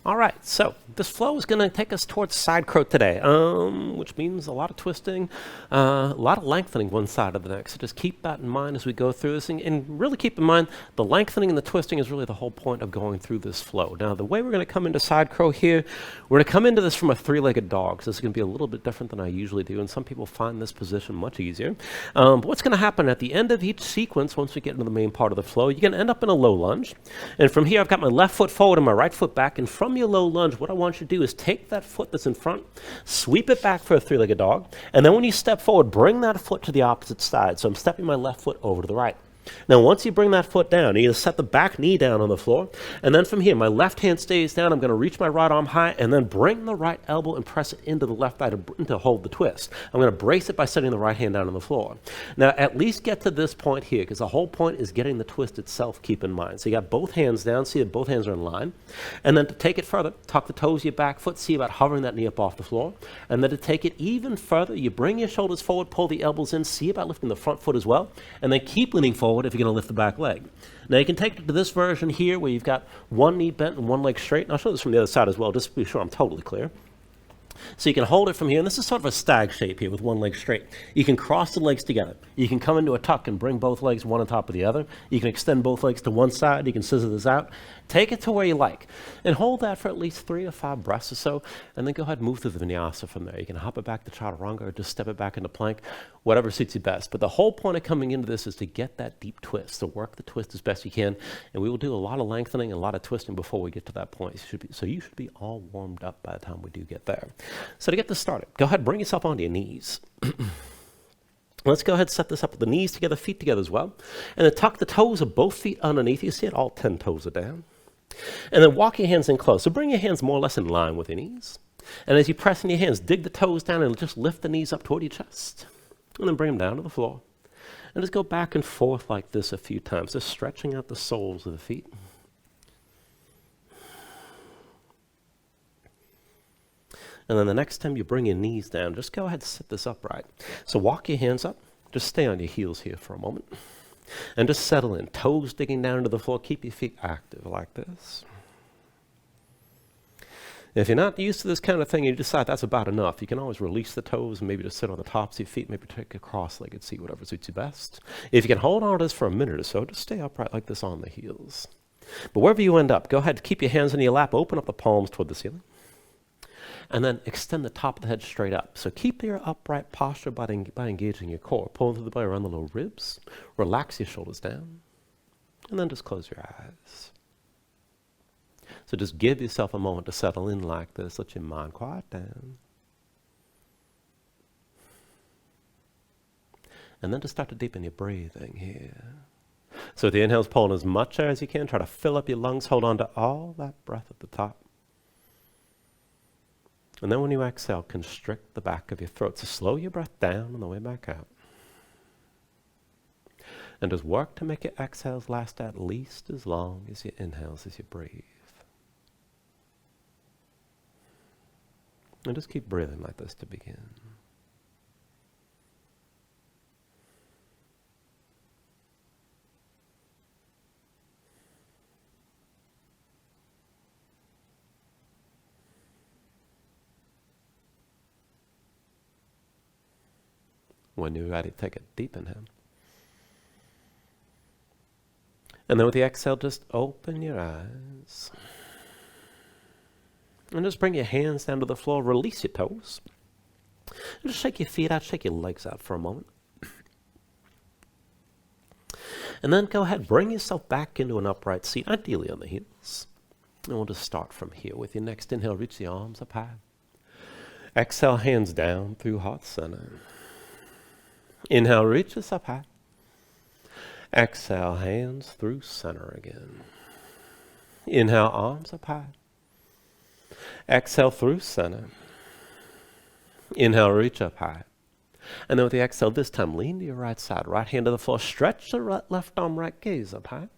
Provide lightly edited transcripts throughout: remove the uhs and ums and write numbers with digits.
All right, so this flow is going to take us towards side crow today, which means a lot of twisting, a lot of lengthening one side of the neck. So just keep that in mind as we go through this. And really keep in mind, the lengthening and the twisting is really the whole point of going through this flow. Now, the way we're going to come into side crow here, we're going to come into this from a three-legged dog. So this is going to be a little bit different than I usually do, and some people find this position much easier. But what's going to happen at the end of each sequence, once we get into the main part of the flow, you're going to end up in a low lunge. And from here, I've got my left foot forward and my right foot back. And from your low lunge, what I want you to do is take that foot that's in front, sweep it back for a three-legged dog, and then when you step forward, bring that foot to the opposite side. So I'm stepping my left foot over to the right. Now, once you bring that foot down, you set the back knee down on the floor, and then from here, my left hand stays down. I'm going to reach my right arm high, and then bring the right elbow and press it into the left thigh to hold the twist. I'm going to brace it by setting the right hand down on the floor. Now, at least get to this point here, because the whole point is getting the twist itself, keep in mind. So you got both hands down, see that both hands are in line, and then to take it further, tuck the toes of your back foot, see about hovering that knee up off the floor, and then to take it even further, you bring your shoulders forward, pull the elbows in, see about lifting the front foot as well, and then keep leaning forward if you're going to lift the back leg. Now you can take it to this version here where you've got one knee bent and one leg straight. And I'll show this from the other side as well, just to be sure I'm totally clear. So you can hold it from here, and this is sort of a stag shape here with one leg straight. You can cross the legs together. You can come into a tuck and bring both legs one on top of the other. You can extend both legs to one side. You can scissor this out. Take it to where you like. And hold that for at least 3 to 5 breaths or so, and then go ahead and move through the Vinyasa from there. You can hop it back to Chaturanga or just step it back into plank, whatever suits you best. But the whole point of coming into this is to get that deep twist, to work the twist as best you can. And we will do a lot of lengthening and a lot of twisting before we get to that point. So you should be all warmed up by the time we do get there. So to get this started, go ahead and bring yourself onto your knees. Let's go ahead and set this up with the knees together, feet together as well. And then tuck the toes of both feet underneath. You see it, all 10 toes are down. And then walk your hands in close. So bring your hands more or less in line with your knees. And as you press in your hands, dig the toes down and just lift the knees up toward your chest. And then bring them down to the floor. And just go back and forth like this a few times, just stretching out the soles of the feet. And then the next time you bring your knees down, just go ahead and sit this upright. So walk your hands up. Just stay on your heels here for a moment. And just settle in. Toes digging down into the floor. Keep your feet active like this. If you're not used to this kind of thing and you decide that's about enough, you can always release the toes and maybe just sit on the tops of your feet, maybe take a cross-legged seat, whatever suits you best. If you can hold on to this for a minute or so, just stay upright like this on the heels. But wherever you end up, go ahead, keep your hands in your lap, open up the palms toward the ceiling. And then extend the top of the head straight up. So keep your upright posture by engaging your core. Pull through the belly around the low ribs. Relax your shoulders down. And then just close your eyes. So just give yourself a moment to settle in like this. Let your mind quiet down. And then to start to deepen your breathing here. So with the inhales, pull in as much air as you can. Try to fill up your lungs. Hold on to all that breath at the top. And then when you exhale, constrict the back of your throat. So slow your breath down on the way back out. And just work to make your exhales last at least as long as your inhales as you breathe. And just keep breathing like this to begin. When you're ready, take a deep inhale. And then with the exhale, just open your eyes. And just bring your hands down to the floor. Release your toes. And just shake your feet out, shake your legs out for a moment. And then go ahead, bring yourself back into an upright seat, ideally on the heels. And we'll just start from here. With your next inhale, reach the arms up high. Exhale, hands down through heart center. Inhale, reach us up high. Exhale, hands through center again. Inhale, arms up high. Exhale through center. Inhale, reach up high. And then with the exhale, this time, lean to your right side. Right hand to the floor. Stretch the left arm, right gaze up high.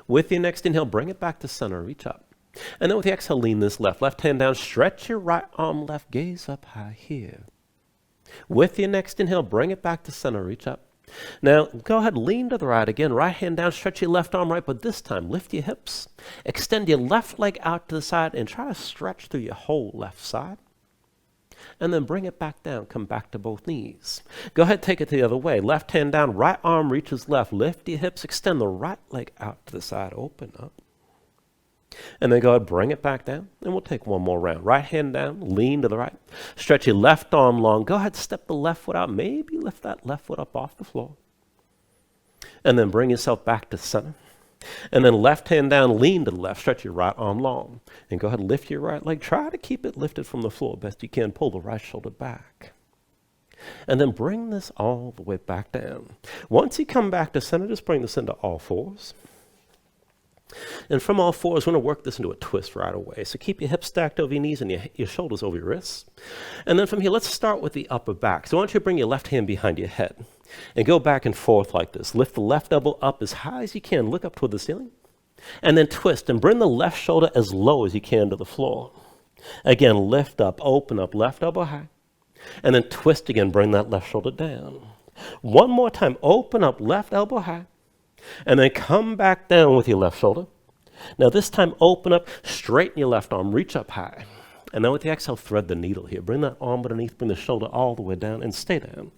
With your next inhale, bring it back to center. Reach up. And then with the exhale, lean this left hand down. Stretch your right arm, left gaze up high here. With your next inhale, bring it back to center, reach up. Now, go ahead, lean to the right again. Right hand down, stretch your left arm right, but this time, lift your hips. Extend your left leg out to the side and try to stretch through your whole left side. And then bring it back down. Come back to both knees. Go ahead, take it the other way. Left hand down, right arm reaches left. Lift your hips, extend the right leg out to the side. Open up. And then go ahead, bring it back down, and we'll take one more round. Right hand down, lean to the right. Stretch your left arm long. Go ahead, step the left foot out. Maybe lift that left foot up off the floor. And then bring yourself back to center. And then left hand down, lean to the left. Stretch your right arm long. And go ahead, lift your right leg. Try to keep it lifted from the floor best you can. Pull the right shoulder back. And then bring this all the way back down. Once you come back to center, just bring this into all fours. And from all fours, we're going to work this into a twist right away. So keep your hips stacked over your knees and your shoulders over your wrists. And then from here, let's start with the upper back. So I want you to bring your left hand behind your head and go back and forth like this. Lift the left elbow up as high as you can. Look up toward the ceiling. And then twist and bring the left shoulder as low as you can to the floor. Again, lift up, open up, left elbow high. And then twist again, bring that left shoulder down. One more time, open up, left elbow high. And then come back down with your left shoulder. Now this time open up, straighten your left arm, reach up high. And then with the exhale, thread the needle here. Bring that arm underneath, bring the shoulder all the way down and stay down.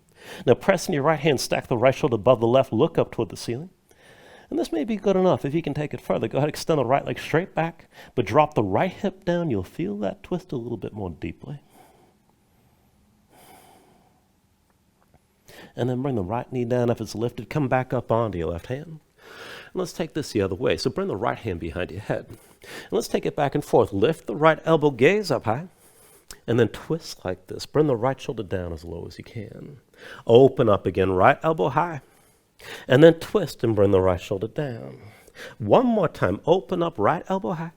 Now press in your right hand, stack the right shoulder above the left, look up toward the ceiling. And this may be good enough. If you can take it further, go ahead, extend the right leg straight back, but drop the right hip down. You'll feel that twist a little bit more deeply. And then bring the right knee down if it's lifted. Come back up onto your left hand. And let's take this the other way. So bring the right hand behind your head. And let's take it back and forth. Lift the right elbow, gaze up high. And then twist like this. Bring the right shoulder down as low as you can. Open up again, right elbow high. And then twist and bring the right shoulder down. One more time, open up, right elbow high.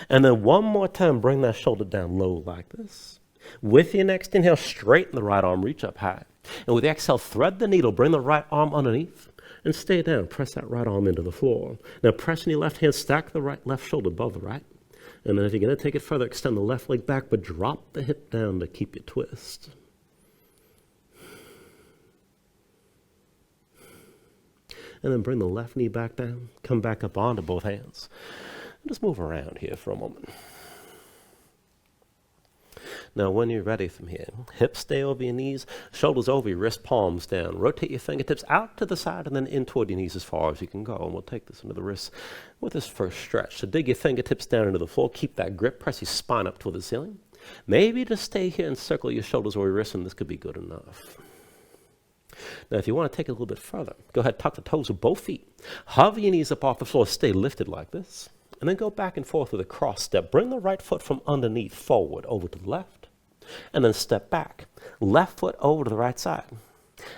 And then one more time, bring that shoulder down low like this. With your next inhale, straighten the right arm, reach up high. And with the exhale, thread the needle, bring the right arm underneath, and stay down. Press that right arm into the floor. Now press in your left hand, stack the left shoulder above the right. And then if you're going to take it further, extend the left leg back, but drop the hip down to keep your twist. And then bring the left knee back down, come back up onto both hands. And just move around here for a moment. Now, when you're ready from here, hips stay over your knees, shoulders over your wrist, palms down. Rotate your fingertips out to the side and then in toward your knees as far as you can go. And we'll take this into the wrists with this first stretch. So dig your fingertips down into the floor. Keep that grip. Press your spine up toward the ceiling. Maybe just stay here and circle your shoulders over your wrists, and this could be good enough. Now, if you want to take it a little bit further, go ahead, tuck the toes of both feet. Hover your knees up off the floor. Stay lifted like this. And then go back and forth with a cross step. Bring the right foot from underneath forward over to the left. And then step back. Left foot over to the right side.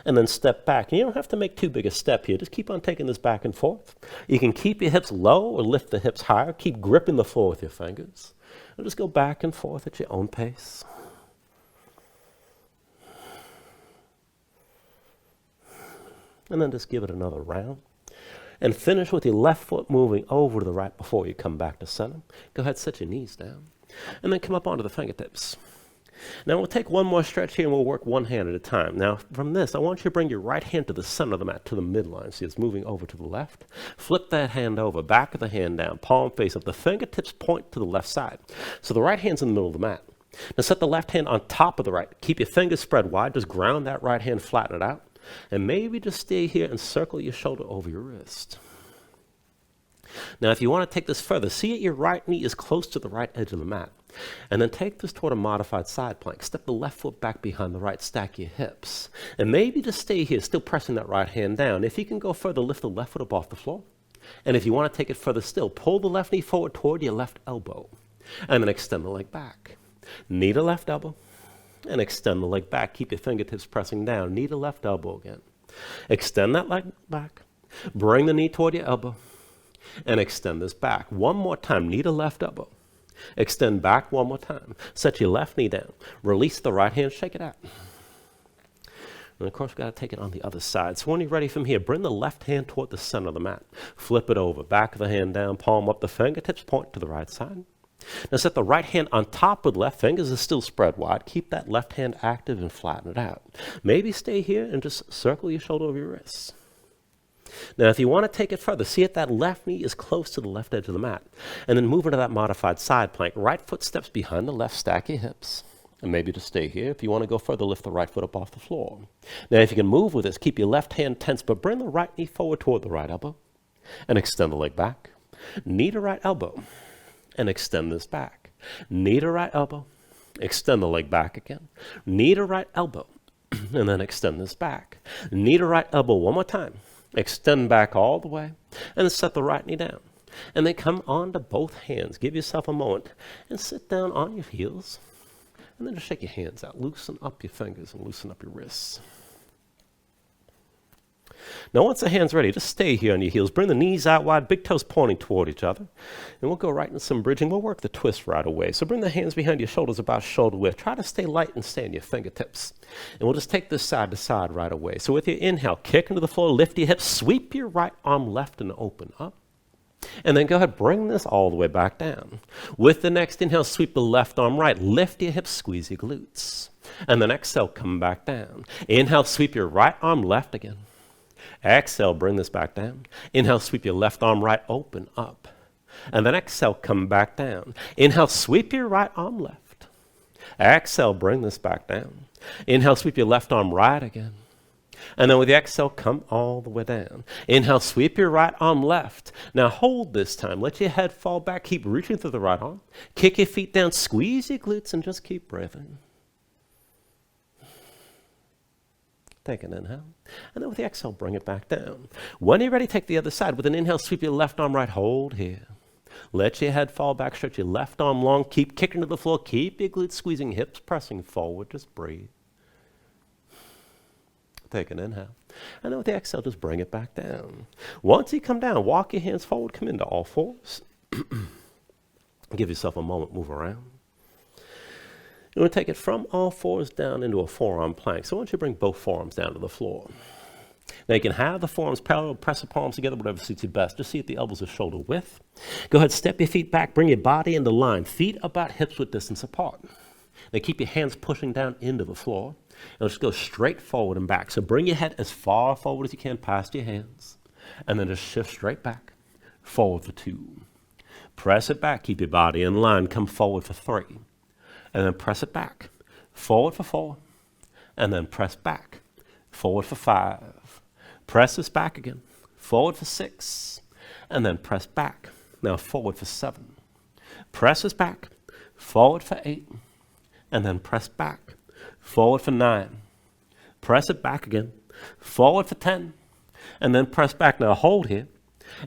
And then step back. And you don't have to make too big a step here. Just keep on taking this back and forth. You can keep your hips low or lift the hips higher. Keep gripping the floor with your fingers. And just go back and forth at your own pace. And then just give it another round. And finish with your left foot moving over to the right before you come back to center. Go ahead, set your knees down. And then come up onto the fingertips. Now we'll take one more stretch here and we'll work one hand at a time. Now from this, I want you to bring your right hand to the center of the mat, to the midline. See, it's moving over to the left. Flip that hand over, back of the hand down, palm face up. The fingertips point to the left side. So the right hand's in the middle of the mat. Now set the left hand on top of the right. Keep your fingers spread wide. Just ground that right hand, flatten it out. And maybe just stay here and circle your shoulder over your wrist. Now, if you want to take this further, see that your right knee is close to the right edge of the mat. And then take this toward a modified side plank. Step the left foot back behind the right, stack your hips. And maybe just stay here, still pressing that right hand down. If you can go further, lift the left foot up off the floor. And if you want to take it further still, pull the left knee forward toward your left elbow. And then extend the leg back. Knee to left elbow. And extend the leg back. Keep your fingertips pressing down. Knee to left elbow again. Extend that leg back. Bring the knee toward your elbow. And extend this back. One more time. Knee to left elbow. Extend back one more time. Set your left knee down. Release the right hand. Shake it out. And of course, we've got to take it on the other side. So when you're ready from here, bring the left hand toward the center of the mat. Flip it over. Back of the hand down. Palm up. The fingertips point to the right side. Now set the right hand on top with left, fingers are still spread wide. Keep that left hand active and flatten it out. Maybe stay here and just circle your shoulder over your wrists. Now if you want to take it further, see if that left knee is close to the left edge of the mat. And then move into that modified side plank. Right foot steps behind the left, stack your hips. And maybe just stay here. If you want to go further, lift the right foot up off the floor. Now if you can move with this, keep your left hand tense, but bring the right knee forward toward the right elbow. And extend the leg back. Knee to right elbow. And extend this back. Knee to right elbow. Extend the leg back again. Knee to right elbow. And then extend this back. Knee to right elbow one more time. Extend back all the way. And then set the right knee down. And then come onto both hands. Give yourself a moment. And sit down on your heels. And then just shake your hands out. Loosen up your fingers and loosen up your wrists. Now once the hand's ready, just stay here on your heels. Bring the knees out wide, big toes pointing toward each other. And we'll go right into some bridging. We'll work the twist right away. So bring the hands behind your shoulders about shoulder width. Try to stay light and stay on your fingertips. And we'll just take this side to side right away. So with your inhale, kick into the floor, lift your hips, sweep your right arm left and open up. And then go ahead, bring this all the way back down. With the next inhale, sweep the left arm right. Lift your hips, squeeze your glutes. And then exhale, come back down. Inhale, sweep your right arm left again. Exhale, bring this back down. Inhale, sweep your left arm right, open up. And then exhale, come back down. Inhale, sweep your right arm left. Exhale, bring this back down. Inhale, sweep your left arm right again. And then with the exhale, come all the way down. Inhale, sweep your right arm left. Now hold this time. Let your head fall back. Keep reaching through the right arm. Kick your feet down. Squeeze your glutes and just keep breathing. Take an inhale. And then with the exhale, bring it back down. When you're ready, take the other side. With an inhale, sweep your left arm right. Hold here. Let your head fall back. Stretch your left arm long. Keep kicking to the floor. Keep your glutes squeezing. Hips pressing forward. Just breathe. Take an inhale. And then with the exhale, just bring it back down. Once you come down, walk your hands forward, come into all fours. Give yourself a moment, move around. You want to take it from all fours down into a forearm plank. So I want you to bring both forearms down to the floor. Now you can have the forearms parallel, press the palms together, whatever suits you best. Just see if the elbows are shoulder width. Go ahead, step your feet back, bring your body into line. Feet about hips width distance apart. Now keep your hands pushing down into the floor. And just go straight forward and back. So bring your head as far forward as you can past your hands. And then just shift straight back. Forward for 2. Press it back. Keep your body in line. Come forward for 3. And then press it back. Forward for 4. And then press back. Forward for 5. Press this back again. Forward for 6. And then press back. Now forward for 7. Press this back. Forward for 8. And then press back. Forward for 9. Press it back again. Forward for 10. And then press back. Now hold here.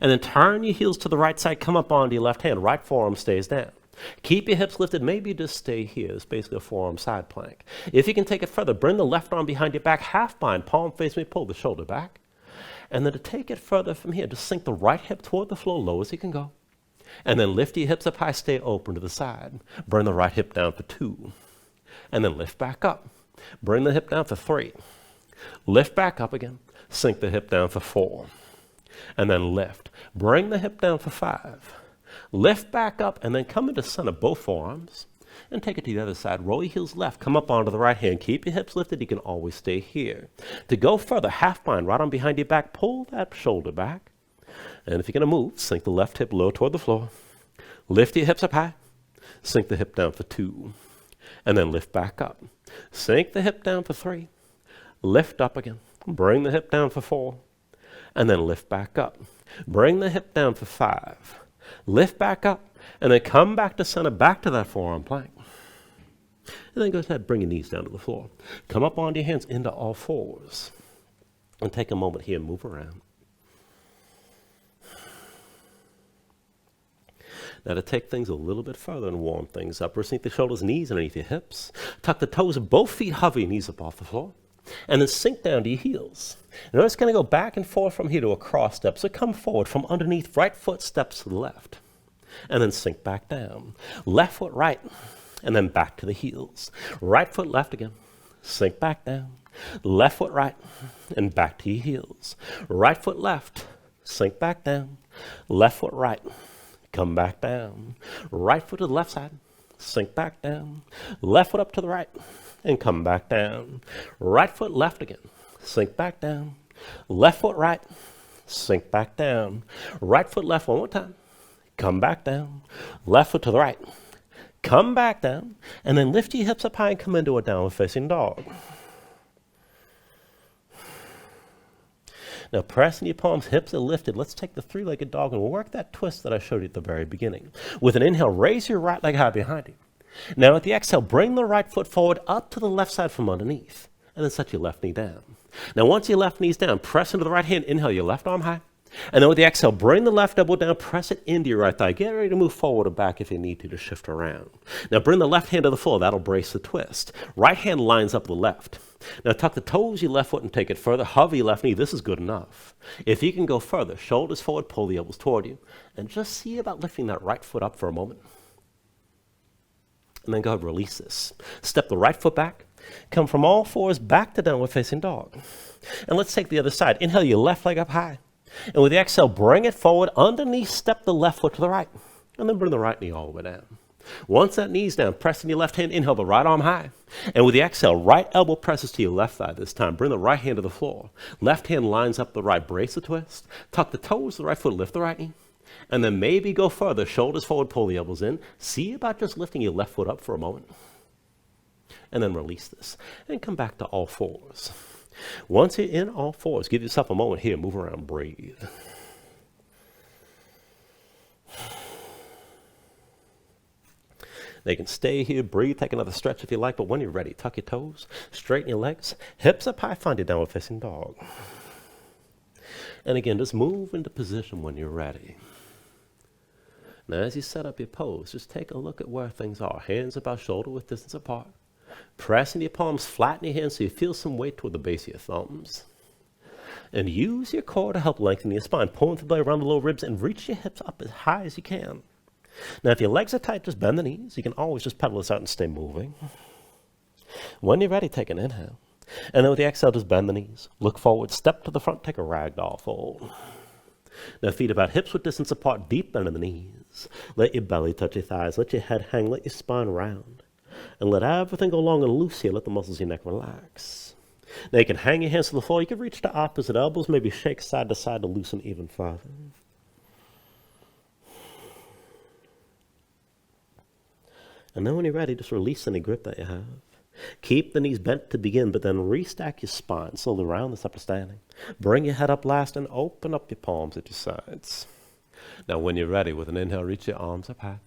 And then turn your heels to the right side. Come up onto your left hand. Right forearm stays down. Keep your hips lifted. Maybe just stay here. It's basically a forearm side plank. If you can take it further, bring the left arm behind your back. Half bind. Palm face me. Pull the shoulder back. And then to take it further from here, just sink the right hip toward the floor, low as you can go. And then lift your hips up high. Stay open to the side. Bring the right hip down for 2. And then lift back up. Bring the hip down for 3. Lift back up again. Sink the hip down for 4. And then lift. Bring the hip down for 5. Lift back up and then come into center, both forearms. And take it to the other side. Roll your heels left. Come up onto the right hand. Keep your hips lifted. You can always stay here. To go further, half bind, right arm behind your back. Pull that shoulder back. And if you're going to move, sink the left hip low toward the floor. Lift your hips up high. Sink the hip down for 2. And then lift back up. Sink the hip down for 3. Lift up again. Bring the hip down for 4. And then lift back up. Bring the hip down for 5. Lift back up. And then come back to center, back to that forearm plank. And then go ahead, bring your knees down to the floor. Come up onto your hands into all fours. And take a moment here and move around. Now to take things a little bit further and warm things up, sink the shoulders, knees underneath your hips. Tuck the toes of both feet, hover your knees up off the floor. And then sink down to your heels. Now it's going to go back and forth from here to a cross step. So come forward from underneath, right foot steps to the left. And then sink back down. Left foot right. And then back to the heels. Right foot left again. Sink back down. Left foot right. And back to your heels. Right foot left. Sink back down. Left foot right. come back down. Right foot to the left side, sink back down. Left foot up to the right, and come back down. Right foot left again, sink back down. Left foot right, sink back down. Right foot left one more time, come back down. Left foot to the right, come back down. And then lift your hips up high and come into a downward facing dog. Now pressing your palms, hips are lifted. Let's take the three-legged dog and work that twist that I showed you at the very beginning. With an inhale, raise your right leg high behind you. Now at the exhale, bring the right foot forward up to the left side from underneath. And then set your left knee down. Now once your left knee's down, press into the right hand, inhale your left arm high. And then with the exhale, bring the left elbow down, press it into your right thigh. Get ready to move forward or back if you need to shift around. Now bring the left hand to the floor. That'll brace the twist. Right hand lines up the left. Now tuck the toes of your left foot and take it further. Hover your left knee. This is good enough. If you can go further, shoulders forward, pull the elbows toward you. And just see about lifting that right foot up for a moment. And then go ahead and release this. Step the right foot back. Come from all fours back to downward facing dog. And let's take the other side. Inhale your left leg up high. And with the exhale, bring it forward. Underneath, step the left foot to the right. And then bring the right knee all the way down. Once that knee's down, press in your left hand. Inhale the right arm high. And with the exhale, right elbow presses to your left thigh this time. Bring the right hand to the floor. Left hand lines up the right. Brace the twist. Tuck the toes of the right foot. Lift the right knee. And then maybe go further. Shoulders forward, pull the elbows in. See about just lifting your left foot up for a moment. And then release this. And come back to all fours. Once you're in all fours, give yourself a moment here. Move around, breathe. They can stay here, breathe, take another stretch if you like, but when you're ready, tuck your toes, straighten your legs, hips up high, find your downward facing dog. And again, just move into position when you're ready. Now, as you set up your pose, just take a look at where things are. Hands about shoulder width distance apart. Pressing your palms, flatten your hands so you feel some weight toward the base of your thumbs. And use your core to help lengthen your spine. Pulling the belly around the lower ribs and reach your hips up as high as you can. Now, if your legs are tight, just bend the knees. You can always just pedal this out and stay moving. When you're ready, take an inhale. And then with the exhale, just bend the knees. Look forward, step to the front, take a ragdoll fold. Now, feet about hips width distance apart, deep bend in the knees. Let your belly touch your thighs. Let your head hang. Let your spine round. And let everything go long and loose here. Let the muscles of your neck relax. Now you can hang your hands to the floor. You can reach to opposite elbows. Maybe shake side to side to loosen even further. And then when you're ready, just release any grip that you have. Keep the knees bent to begin, but then restack your spine. Slowly round this upper standing. Bring your head up last and open up your palms at your sides. Now when you're ready, with an inhale, reach your arms up high.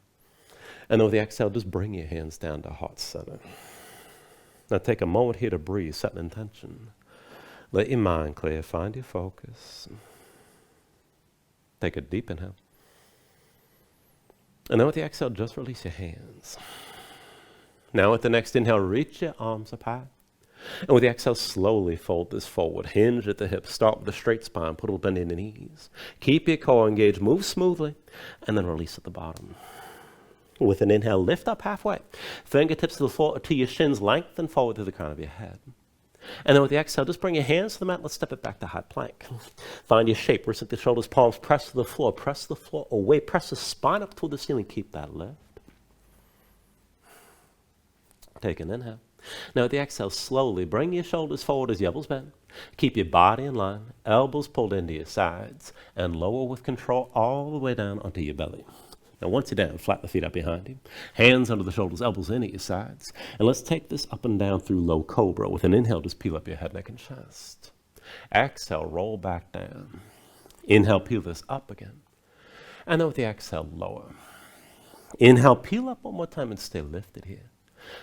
And then with the exhale, just bring your hands down to heart center. Now take a moment here to breathe, set an intention. Let your mind clear, find your focus. Take a deep inhale. And then with the exhale, just release your hands. Now with the next inhale, reach your arms up high. And with the exhale, slowly fold this forward. Hinge at the hips. Start with a straight spine. Put a little bend in the knees. Keep your core engaged. Move smoothly. And then release at the bottom. With an inhale, lift up halfway. Fingertips to the floor, to your shins, lengthen forward to the crown of your head. And then with the exhale, just bring your hands to the mat. Let's step it back to high plank. Find your shape. Wrist at the shoulders, palms press to the floor. Press the floor away. Press the spine up toward the ceiling. Keep that lift. Take an inhale. Now with the exhale, slowly bring your shoulders forward as your elbows bend. Keep your body in line. Elbows pulled into your sides. And lower with control all the way down onto your belly. Now once you're down, flatten the feet out behind you. Hands under the shoulders, elbows in at your sides. And let's take this up and down through low cobra. With an inhale, just peel up your head, neck, and chest. Exhale, roll back down. Inhale, peel this up again. And then with the exhale, lower. Inhale, peel up one more time and stay lifted here.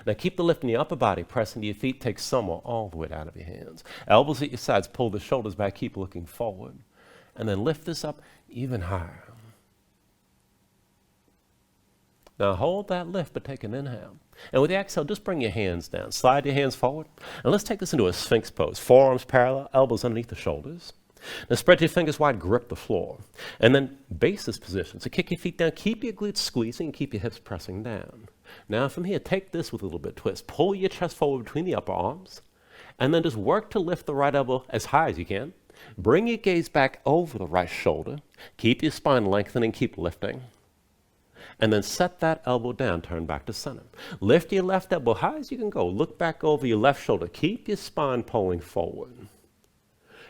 Now keep the lift in your upper body, press into your feet, take some or all the way down of your hands. Elbows at your sides, pull the shoulders back, keep looking forward. And then lift this up even higher. Now hold that lift, but take an inhale. And with the exhale, just bring your hands down. Slide your hands forward. And let's take this into a Sphinx pose. Forearms parallel, elbows underneath the shoulders. Now spread your fingers wide, grip the floor. And then base this position. So kick your feet down, keep your glutes squeezing, and keep your hips pressing down. Now from here, take this with a little bit of twist. Pull your chest forward between the upper arms. And then just work to lift the right elbow as high as you can. Bring your gaze back over the right shoulder. Keep your spine lengthening, keep lifting. And then set that elbow down, turn back to center. Lift your left elbow high as you can go. Look back over your left shoulder. Keep your spine pulling forward.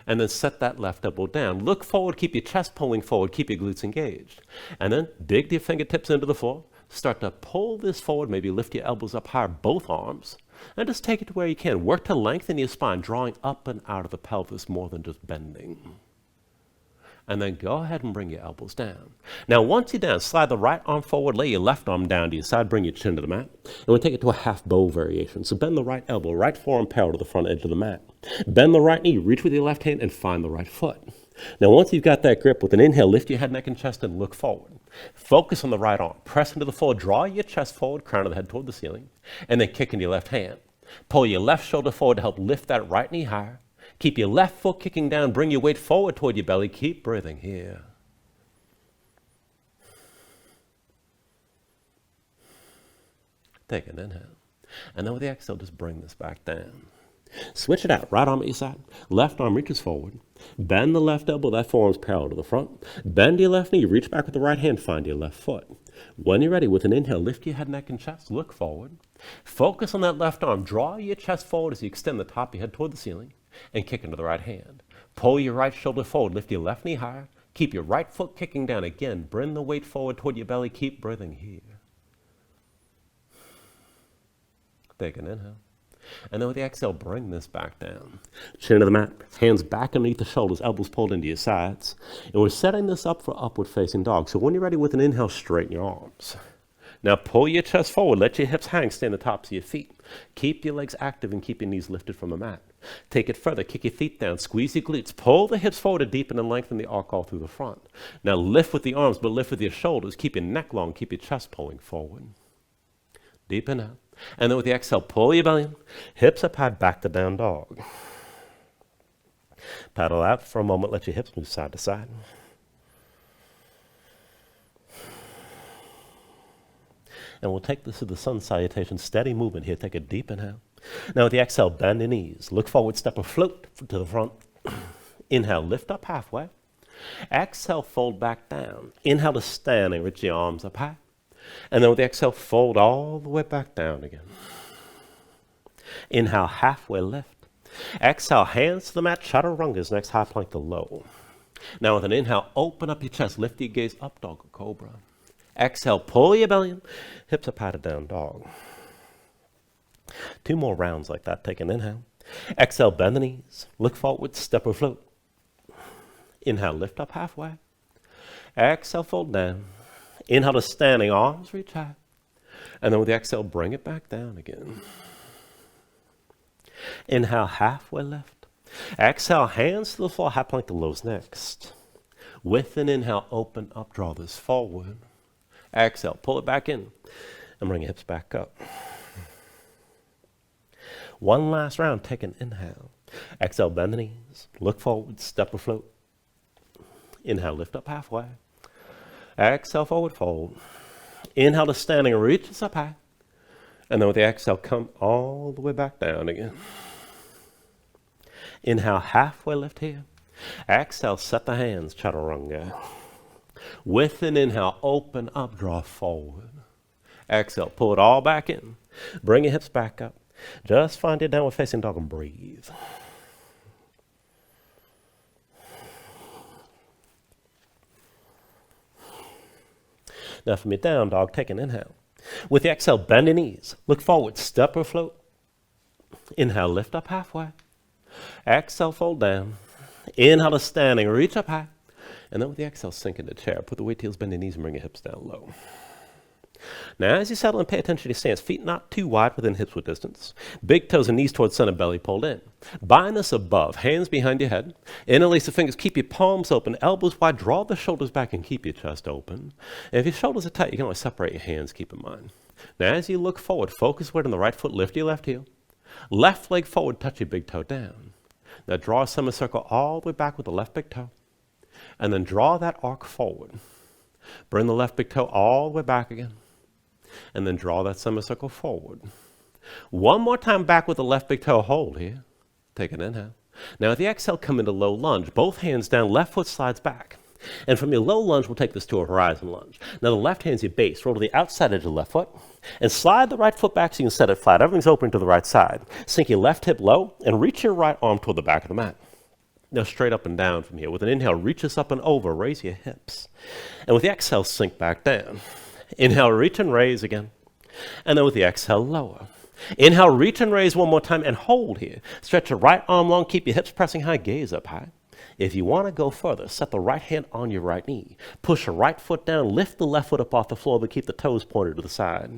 And then set that left elbow down. Look forward, keep your chest pulling forward, keep your glutes engaged. And then dig your fingertips into the floor. Start to pull this forward, maybe lift your elbows up higher, both arms. And just take it to where you can. Work to lengthen your spine, drawing up and out of the pelvis more than just bending. And then go ahead and bring your elbows down. Now, once you're down, slide the right arm forward, lay your left arm down to your side, bring your chin to the mat. And we'll take it to a half bow variation. So bend the right elbow, right forearm parallel to the front edge of the mat. Bend the right knee, reach with your left hand, and find the right foot. Now, once you've got that grip, with an inhale, lift your head, neck, and chest, and look forward. Focus on the right arm. Press into the floor. Draw your chest forward, crown of the head toward the ceiling, and then kick into your left hand. Pull your left shoulder forward to help lift that right knee higher. Keep your left foot kicking down. Bring your weight forward toward your belly. Keep breathing here. Take an inhale. And then with the exhale, just bring this back down. Switch it out. Right arm at your side. Left arm reaches forward. Bend the left elbow. That forearm's parallel to the front. Bend your left knee. Reach back with the right hand. Find your left foot. When you're ready, with an inhale, lift your head, neck, and chest. Look forward. Focus on that left arm. Draw your chest forward as you extend the top of your head toward the ceiling and kick into the right hand. Pull your right shoulder forward. Lift your left knee higher. Keep your right foot kicking down. Again, bring the weight forward toward your belly. Keep breathing here. Take an inhale. And then with the exhale, bring this back down. Chin to the mat, hands back underneath the shoulders, elbows pulled into your sides. And we're setting this up for upward facing dog. So when you're ready, with an inhale, straighten your arms. Now pull your chest forward, let your hips hang, stay on the tops of your feet. Keep your legs active and keep your knees lifted from the mat. Take it further, kick your feet down, squeeze your glutes, pull the hips forward to deepen and lengthen the arc all through the front. Now lift with the arms, but lift with your shoulders. Keep your neck long, keep your chest pulling forward. Deepen out. And then with the exhale, pull your belly in, hips up high, back to down dog. Paddle out for a moment, let your hips move side to side. And we'll take this to the sun salutation, steady movement here. Take a deep inhale. Now with the exhale, bend your knees. Look forward, step or float to the front. Inhale, lift up halfway. Exhale, fold back down. Inhale to stand and reach your arms up high. And then with the exhale, fold all the way back down again. Inhale, halfway lift. Exhale, hands to the mat, chaturangas, next high plank to low. Now with an inhale, open up your chest, lift your gaze up, dog or cobra. Exhale, pull your belly in, hips up high to down dog. 2 more rounds like that. Take an inhale. Exhale, bend the knees, look forward, step or float. Inhale, lift up halfway. Exhale, fold down. Inhale to standing, arms reach high. And then with the exhale, bring it back down again. Inhale, halfway lift. Exhale, hands to the floor, high plank to lows next. With an inhale, open up, draw this forward. Exhale, pull it back in and bring your hips back up. One last round, take an inhale. Exhale, bend the knees, look forward, step or float. Inhale, lift up halfway. Exhale, forward fold. Inhale to standing, reach us up high. And then with the exhale, come all the way back down again. Inhale, halfway lift here. Exhale, set the hands, chaturanga. With an inhale, open up, draw forward. Exhale, pull it all back in. Bring your hips back up. Just find your downward facing dog and breathe. Now from your down dog, take an inhale. With the exhale, bend your knees. Look forward, step or float. Inhale, lift up halfway. Exhale, fold down. Inhale to standing, reach up high. And then with the exhale, sink into chair. Put the weight to heels, bend your knees, and bring your hips down low. Now as you settle and pay attention to your stance, feet not too wide within hips width distance. Big toes and knees towards center, belly pulled in. Bind this above, hands behind your head. Interlace the fingers, keep your palms open, elbows wide, draw the shoulders back and keep your chest open. And if your shoulders are tight, you can always separate your hands, keep in mind. Now as you look forward, focus weight on the right foot, lift your left heel. Left leg forward, touch your big toe down. Now draw a semicircle all the way back with the left big toe. And then draw that arc forward. Bring the left big toe all the way back again. And then draw that semicircle forward. One more time back with the left big toe. Hold here. Take an inhale. Now with the exhale, come into low lunge. Both hands down, left foot slides back. And from your low lunge, we'll take this to a horizon lunge. Now the left hand's your base. Roll to the outside edge of the left foot and slide the right foot back so you can set it flat. Everything's open to the right side. Sink your left hip low and reach your right arm toward the back of the mat. Now straight up and down from here. With an inhale, reach us up and over. Raise your hips. And with the exhale, sink back down. Inhale, reach and raise again. And then with the exhale, lower. Inhale, reach and raise one more time and hold here. Stretch your right arm long. Keep your hips pressing high. Gaze up high. If you want to go further, set the right hand on your right knee. Push your right foot down, lift the left foot up off the floor, but keep the toes pointed to the side.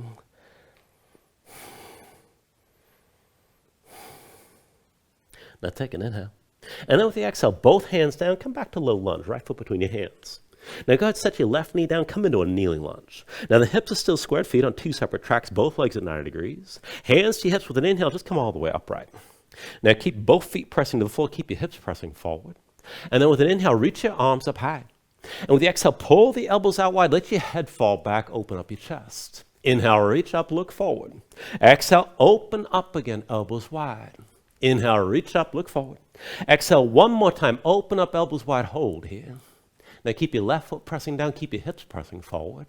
Now take an inhale. And then with the exhale, both hands down, come back to low lunge, right foot between your hands. Now go ahead, set your left knee down, come into a kneeling lunge. Now the hips are still squared, feet on two separate tracks, both legs at 90 degrees. Hands to your hips with an inhale, just come all the way upright. Now keep both feet pressing to the floor, keep your hips pressing forward. And then with an inhale, reach your arms up high. And with the exhale, pull the elbows out wide. Let your head fall back, open up your chest. Inhale, reach up, look forward. Exhale, open up again, elbows wide. Inhale, reach up, look forward. Exhale, one more time, open up, elbows wide, hold here. Now keep your left foot pressing down, keep your hips pressing forward.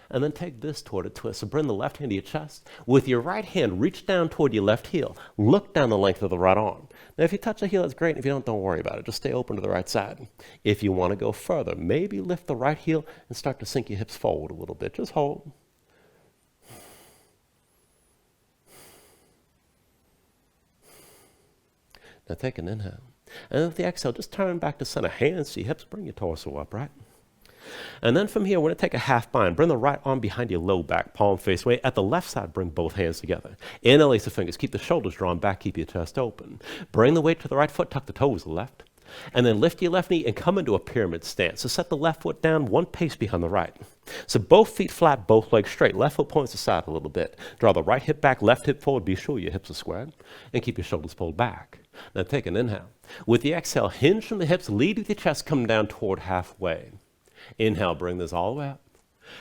And then take this toward a twist. So bring the left hand to your chest. With your right hand, reach down toward your left heel. Look down the length of the right arm. Now, if you touch the heel, that's great. If you don't worry about it. Just stay open to the right side. If you want to go further, maybe lift the right heel and start to sink your hips forward a little bit. Just hold. Now take an inhale. And with the exhale, just turn back to center. Hands to your hips. Bring your torso upright. And then from here, we're going to take a half bind. Bring the right arm behind your low back, palm face away. At the left side, bring both hands together. Interlace the fingers. Keep the shoulders drawn back. Keep your chest open. Bring the weight to the right foot. Tuck the toes to the left. And then lift your left knee and come into a pyramid stance. So set the left foot down one pace behind the right. So both feet flat, both legs straight. Left foot points aside a little bit. Draw the right hip back, left hip forward. Be sure your hips are squared. And keep your shoulders pulled back. Now take an inhale. With the exhale, hinge from the hips. Lead with your chest. Come down toward halfway. Inhale, bring this all the way up.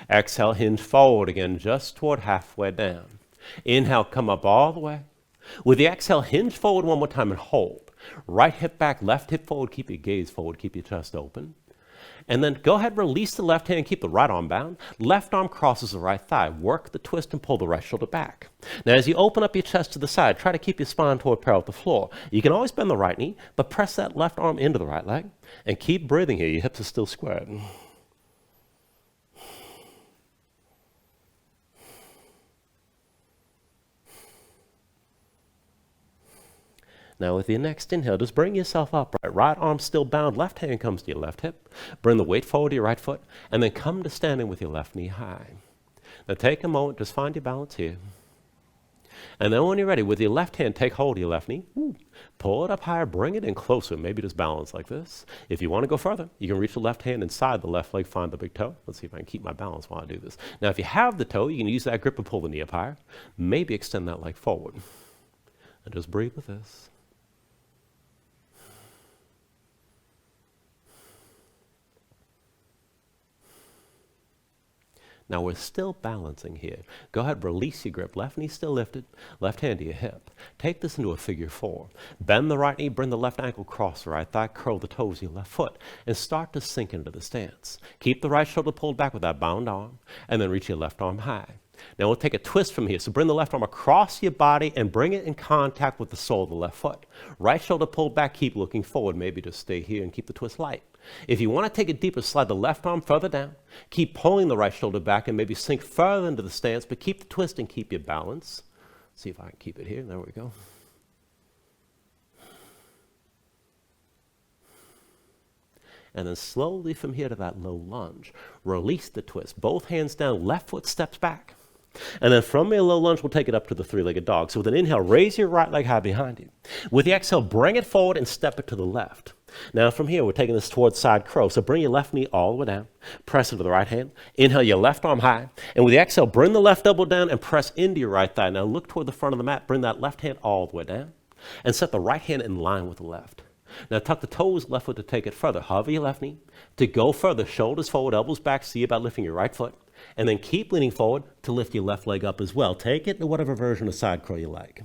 Exhale, hinge forward again, just toward halfway down. Inhale, come up all the way. With the exhale, hinge forward one more time and hold. Right hip back, left hip forward. Keep your gaze forward. Keep your chest open. And then go ahead, release the left hand, keep the right arm bound. Left arm crosses the right thigh. Work the twist and pull the right shoulder back. Now, as you open up your chest to the side, try to keep your spine toward parallel with the floor. You can always bend the right knee, but press that left arm into the right leg. And keep breathing here. Your hips are still squared. Now with your next inhale, just bring yourself upright. Right arm still bound, left hand comes to your left hip. Bring the weight forward to your right foot, and then come to standing with your left knee high. Now take a moment, just find your balance here. And then when you're ready, with your left hand, take hold of your left knee. Pull it up higher, bring it in closer, maybe just balance like this. If you want to go further, you can reach the left hand inside the left leg, find the big toe. Let's see if I can keep my balance while I do this. Now if you have the toe, you can use that grip and pull the knee up higher. Maybe extend that leg forward. And just breathe with this. Now we're still balancing here. Go ahead, release your grip. Left knee still lifted, left hand to your hip. Take this into a figure four. Bend the right knee, bring the left ankle across the right thigh, curl the toes of your left foot, and start to sink into the stance. Keep the right shoulder pulled back with that bound arm, and then reach your left arm high. Now we'll take a twist from here. So bring the left arm across your body and bring it in contact with the sole of the left foot. Right shoulder pulled back, keep looking forward. Maybe just stay here and keep the twist light. If you want to take it deeper, slide the left arm further down. Keep pulling the right shoulder back and maybe sink further into the stance, but keep the twist and keep your balance. See if I can keep it here. There we go. And then slowly from here to that low lunge, release the twist. Both hands down, left foot steps back. And then from your low lunge, we'll take it up to the three-legged dog. So with an inhale, raise your right leg high behind you. With the exhale, bring it forward and step it to the left. Now from here, we're taking this towards side crow. So bring your left knee all the way down. Press into the right hand. Inhale your left arm high. And with the exhale, bring the left elbow down and press into your right thigh. Now look toward the front of the mat. Bring that left hand all the way down. And set the right hand in line with the left. Now tuck the toes, left foot to take it further. Hover your left knee. To go further, shoulders forward, elbows back. See about lifting your right foot. And then keep leaning forward to lift your left leg up as well. Take it to whatever version of side crow you like.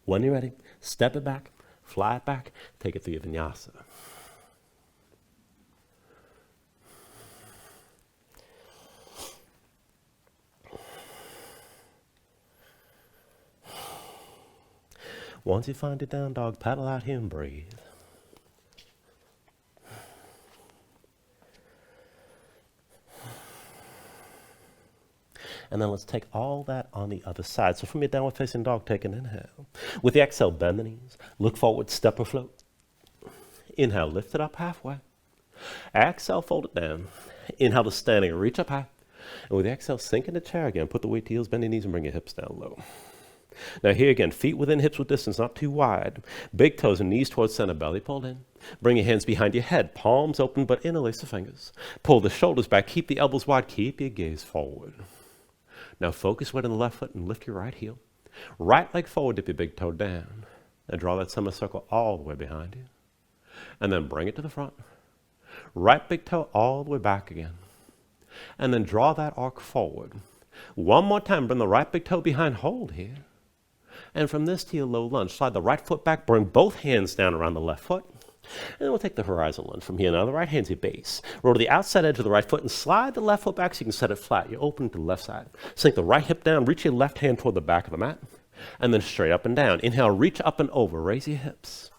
When you're ready, Step it back, fly it back, take it through your vinyasa. Once you find your down dog, paddle out here and breathe. And then let's take all that on the other side. So from your downward facing dog, take an inhale. With the exhale, bend the knees. Look forward, step or float. Inhale, lift it up halfway. Exhale, fold it down. Inhale to standing, reach up high. And with the exhale, sink in the chair again. Put the weight to heels, bend your knees, and bring your hips down low. Now here again, feet within hips with distance, not too wide. Big toes and knees towards center, belly pulled in. Bring your hands behind your head, palms open, but interlace the fingers. Pull the shoulders back, keep the elbows wide, keep your gaze forward. Now focus weight on the left foot and lift your right heel. Right leg forward, dip your big toe down. And draw that semicircle all the way behind you. And then bring it to the front. Right big toe all the way back again. And then draw that arc forward. One more time, bring the right big toe behind, hold here. And from this to your low lunge, slide the right foot back, bring both hands down around the left foot. And then we'll take the horizon lunge from here. Now the right hand's your base. Roll to the outside edge of the right foot and slide the left foot back so you can set it flat. You're open to the left side. Sink the right hip down, reach your left hand toward the back of the mat. And then straight up and down. Inhale, reach up and over, raise your hips.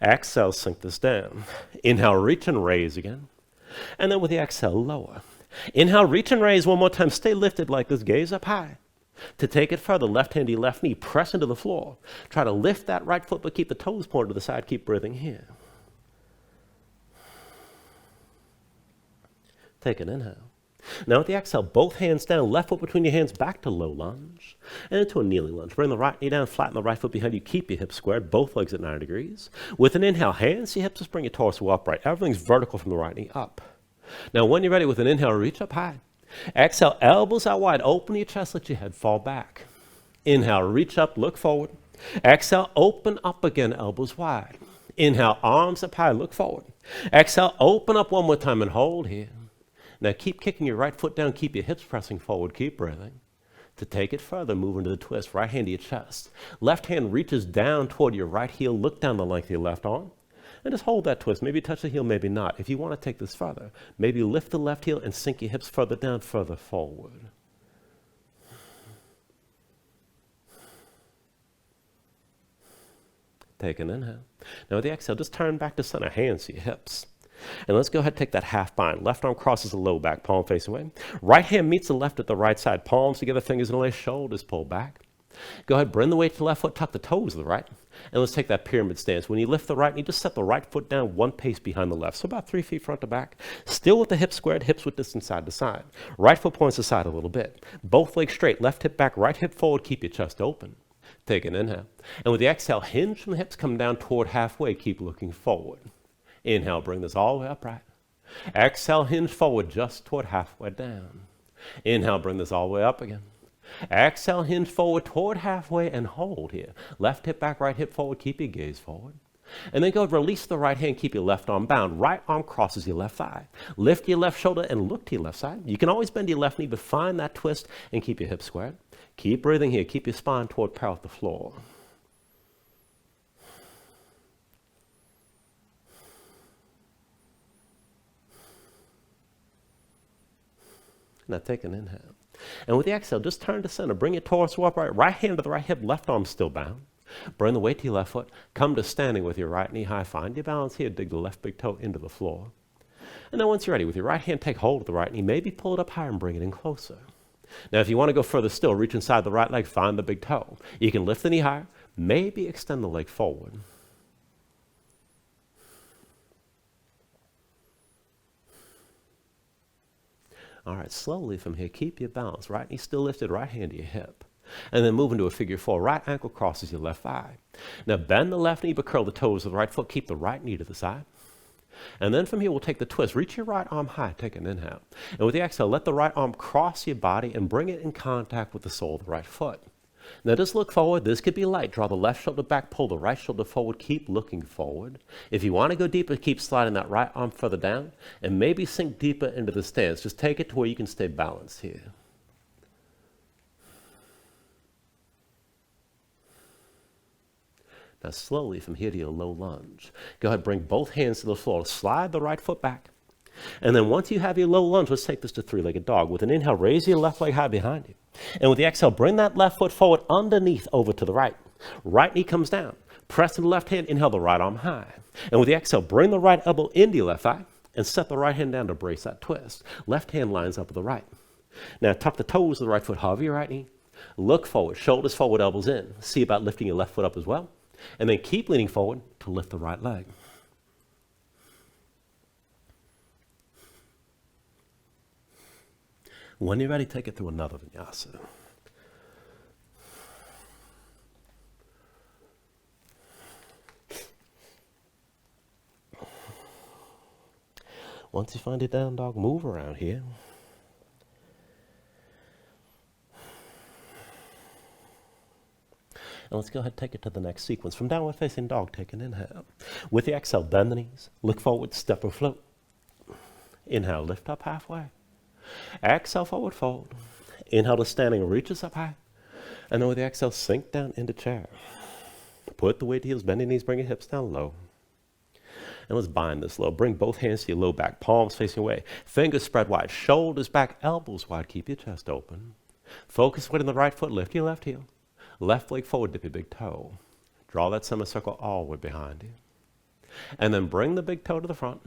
Exhale, sink this down. Inhale, reach and raise again. And then with the exhale, lower. Inhale, reach and raise one more time. Stay lifted like this, gaze up high. To take it further, left hand to your left knee, press into the floor. Try to lift that right foot, but keep the toes pointed to the side. Keep breathing here. Take an inhale. Now with the exhale, both hands down, left foot between your hands, back to low lunge, and into a kneeling lunge. Bring the right knee down, flatten the right foot behind you, keep your hips squared, both legs at 90 degrees. With an inhale, hands to your hips, just bring your torso upright. Everything's vertical from the right knee up. Now when you're ready, with an inhale, reach up high. Exhale, elbows out wide, open your chest, let your head fall back. Inhale, reach up, look forward. Exhale, open up again, elbows wide. Inhale, arms up high, look forward. Exhale, open up one more time and hold here. Now keep kicking your right foot down, keep your hips pressing forward, keep breathing. To take it further, move into the twist, right hand to your chest. Left hand reaches down toward your right heel, look down the length of your left arm. And just hold that twist, maybe touch the heel, maybe not. If you want to take this further, maybe lift the left heel and sink your hips further down, further forward. Take an inhale. Now with the exhale, just turn back to center, hands to your hips. And let's go ahead and take that half bind. Left arm crosses the low back, palm facing away. Right hand meets the left at the right side. Palms together, fingers in the lace, shoulders pull back. Go ahead, bring the weight to the left foot, tuck the toes to the right. And let's take that pyramid stance. When you lift the right knee, just set the right foot down one pace behind the left. So about 3 feet front to back. Still with the hips squared, hips with distance side to side. Right foot points to side a little bit. Both legs straight, left hip back, right hip forward, keep your chest open. Take an inhale. And with the exhale, hinge from the hips, come down toward halfway, keep looking forward. Inhale, bring this all the way upright. Exhale, hinge forward just toward halfway down. Inhale, bring this all the way up again. Exhale, hinge forward toward halfway and hold here. Left hip back, right hip forward, keep your gaze forward. And then go release the right hand, keep your left arm bound. Right arm crosses your left thigh. Lift your left shoulder and look to your left side. You can always bend your left knee, but find that twist and keep your hips squared. Keep breathing here. Keep your spine toward parallel with the floor. Now take an inhale. And with the exhale, just turn to center. Bring your torso upright. Right hand to the right hip, left arm still bound. Bring the weight to your left foot. Come to standing with your right knee high. Find your balance here. Dig the left big toe into the floor. And then once you're ready, with your right hand, take hold of the right knee. Maybe pull it up higher and bring it in closer. Now, if you want to go further still, reach inside the right leg. Find the big toe. You can lift the knee higher. Maybe extend the leg forward. All right, slowly from here, keep your balance. Right knee still lifted, right hand to your hip. And then move into a figure four. Right ankle crosses your left thigh. Now bend the left knee, but curl the toes of the right foot. Keep the right knee to the side. And then from here, we'll take the twist. Reach your right arm high. Take an inhale. And with the exhale, let the right arm cross your body and bring it in contact with the sole of the right foot. Now just look forward. This could be light. Draw the left shoulder back, pull the right shoulder forward. Keep looking forward. If you want to go deeper, keep sliding that right arm further down and maybe sink deeper into the stance. Just take it to where you can stay balanced here. Now slowly from here to your low lunge. Go ahead, bring both hands to the floor. Slide the right foot back. And then once you have your low lunge, let's take this to three-legged dog. With an inhale, raise your left leg high behind you. And with the exhale, bring that left foot forward underneath over to the right. Right knee comes down. Press to the left hand, inhale the right arm high. And with the exhale, bring the right elbow into your left thigh and set the right hand down to brace that twist. Left hand lines up with the right. Now tuck the toes of the right foot, hover your right knee. Look forward, shoulders forward, elbows in. See about lifting your left foot up as well. And then keep leaning forward to lift the right leg. When you're ready, take it through another vinyasa. Once you find your down dog, move around here. And let's go ahead and take it to the next sequence. From downward facing dog, take an inhale. With the exhale, bend the knees. Look forward, step or float. Inhale, lift up halfway. Exhale, forward fold. Inhale to standing, reaches up high. And then with the exhale, sink down into chair. Put the weight to heels, bend your knees, bring your hips down low. And let's bind this low. Bring both hands to your low back, palms facing away. Fingers spread wide, shoulders back, elbows wide. Keep your chest open. Focus weight on the right foot, lift your left heel. Left leg forward, dip your big toe. Draw that semicircle all the way behind you. And then bring the big toe to the front.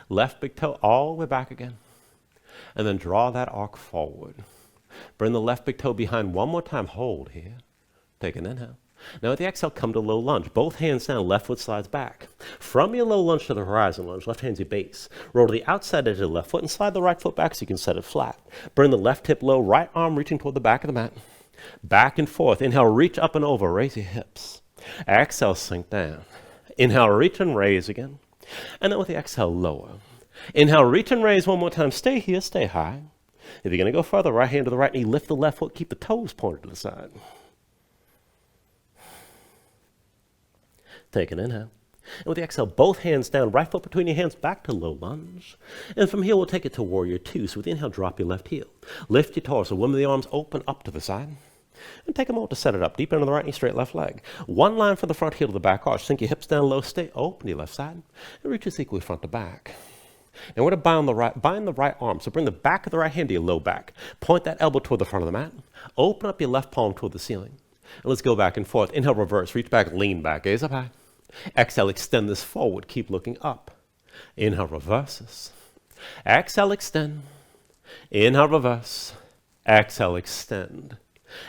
Left big toe all the way back again. And then draw that arc forward. Bring the left big toe behind one more time. Hold here. Take an inhale. Now with the exhale, come to low lunge. Both hands down, left foot slides back. From your low lunge to the horizon lunge, left hand's your base. Roll to the outside edge of the left foot and slide the right foot back so you can set it flat. Bring the left hip low, right arm reaching toward the back of the mat. Back and forth. Inhale, reach up and over. Raise your hips. Exhale, sink down. Inhale, reach and raise again. And then with the exhale, lower. Inhale, reach and raise one more time. Stay here, stay high. If you're going to go further, right hand to the right knee, lift the left foot, keep the toes pointed to the side. Take an inhale. And with the exhale, both hands down, right foot between your hands, back to low lunge. And from here, we'll take it to warrior two. So with the inhale, drop your left heel. Lift your torso, women the arms open up to the side. And take a moment to set it up. Deep into the right knee, straight left leg. One line from the front heel to the back arch. Sink your hips down low, stay open to your left side. And reach this equally front to back. And we're going to bind the right arm. So bring the back of the right hand to your low back. Point that elbow toward the front of the mat. Open up your left palm toward the ceiling. And let's go back and forth. Inhale, reverse. Reach back, lean back. Gaze up high. Exhale, extend this forward. Keep looking up. Inhale, reverses. Exhale, extend. Inhale, reverse. Exhale, extend.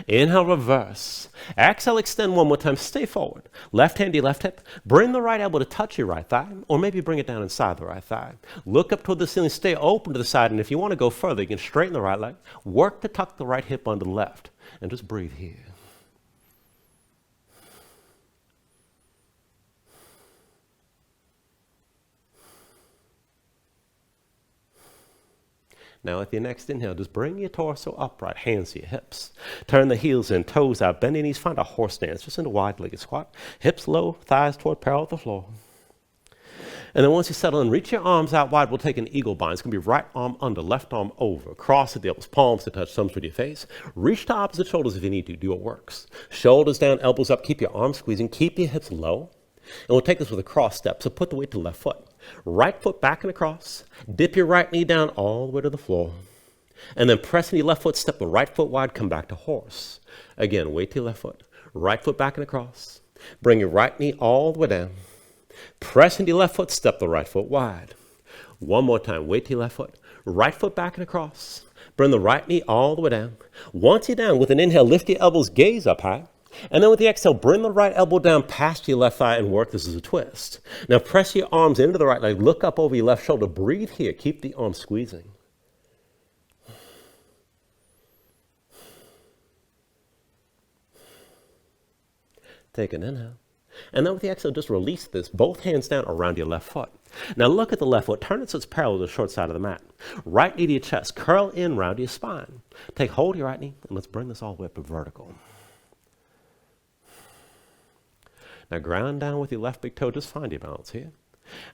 Inhale, reverse. Exhale, extend one more time. Stay forward. Left hand to your left hip. Bring the right elbow to touch your right thigh, or maybe bring it down inside the right thigh. Look up toward the ceiling. Stay open to the side, and if you want to go further, you can straighten the right leg. Work to tuck the right hip under the left, and just breathe here. Now with your next inhale, just bring your torso upright, hands to your hips. Turn the heels in, toes out, bend your knees, find a horse stance, just in a wide-legged squat. Hips low, thighs toward parallel with the floor. And then once you settle in, reach your arms out wide. We'll take an eagle bind. It's going to be right arm under, left arm over. Cross at the elbows, palms to touch, thumbs with your face. Reach to opposite shoulders if you need to. Do what works. Shoulders down, elbows up. Keep your arms squeezing. Keep your hips low. And we'll take this with a cross step. So put the weight to the left foot. Right foot back and across. Dip your right knee down all the way to the floor. And then pressing your left foot, step the right foot wide, come back to horse. Again, weight to your left foot. Right foot back and across. Bring your right knee all the way down. Press into your left foot, step the right foot wide. One more time, weight to your left foot. Right foot back and across. Bring the right knee all the way down. Once you're down, with an inhale, lift your elbows, gaze up high. And then with the exhale, bring the right elbow down past your left thigh and work this as a twist. Now press your arms into the right leg, look up over your left shoulder, breathe here, keep the arms squeezing. Take an inhale. And then with the exhale, just release this, both hands down around your left foot. Now look at the left foot, turn it so it's parallel to the short side of the mat. Right knee to your chest, curl in round your spine. Take hold of your right knee, and let's bring this all the way up to vertical. Now ground down with your left big toe, just find your balance here.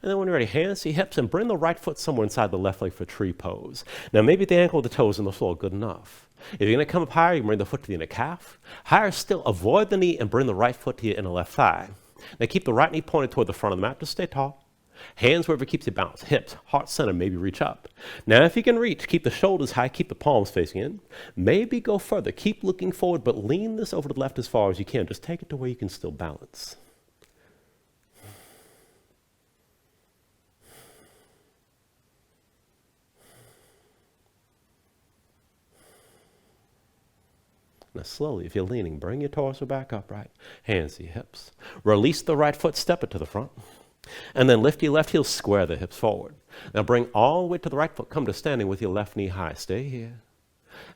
And then when you're ready, hands to your hips and bring the right foot somewhere inside the left leg for tree pose. Now maybe the ankle of the toes on the floor, good enough. If you're going to come up higher, you can bring the foot to the inner calf. Higher still, avoid the knee and bring the right foot to your inner left thigh. Now keep the right knee pointed toward the front of the mat. Just stay tall. Hands wherever it keeps you balanced. Hips, heart center, maybe reach up. Now if you can reach, keep the shoulders high, keep the palms facing in. Maybe go further. Keep looking forward, but lean this over to the left as far as you can. Just take it to where you can still balance. Now slowly, if you're leaning, bring your torso back upright. Hands to your hips. Release the right foot, step it to the front. And then lift your left heel, square the hips forward. Now bring all the way to the right foot. Come to standing with your left knee high. Stay here.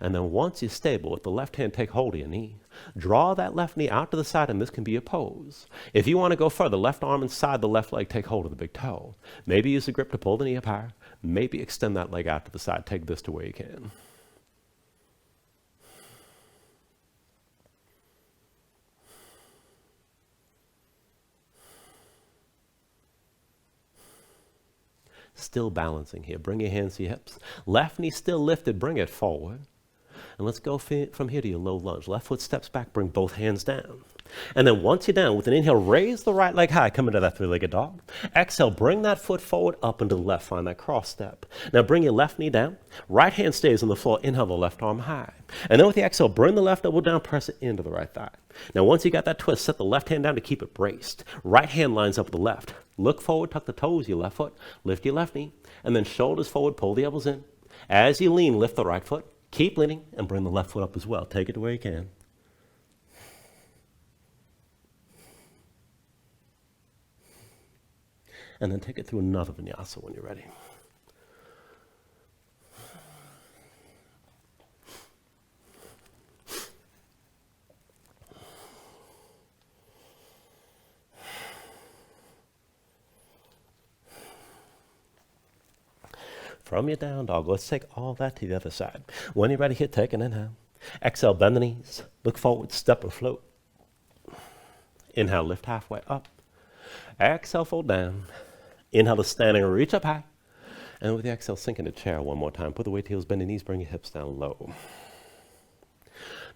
And then once you're stable, with the left hand, take hold of your knee. Draw that left knee out to the side, and this can be a pose. If you want to go further, left arm inside the left leg, take hold of the big toe. Maybe use the grip to pull the knee up higher. Maybe extend that leg out to the side. Take this to where you can. Still balancing here. Bring your hands to your hips. Left knee still lifted. Bring it forward. And let's go from here to your low lunge. Left foot steps back. Bring both hands down. And then once you're down, with an inhale, raise the right leg high. Come into that three-legged dog. Exhale, bring that foot forward, up and to the left. Find that cross step. Now bring your left knee down. Right hand stays on the floor. Inhale the left arm high. And then with the exhale, bring the left elbow down. Press it into the right thigh. Now once you got that twist, set the left hand down to keep it braced. Right hand lines up with the left. Look forward, tuck the toes, your left foot. Lift your left knee. And then shoulders forward, pull the elbows in. As you lean, lift the right foot. Keep leaning and bring the left foot up as well. Take it to where you can. And then take it through another vinyasa when you're ready. From your down dog, let's take all that to the other side. When you're ready here, take an inhale. Exhale, bend the knees. Look forward, step or float. Inhale, lift halfway up. Exhale, fold down. Inhale to standing, reach up high. And with the exhale, sink into chair one more time. Put the weight to heels, bend your knees, bring your hips down low.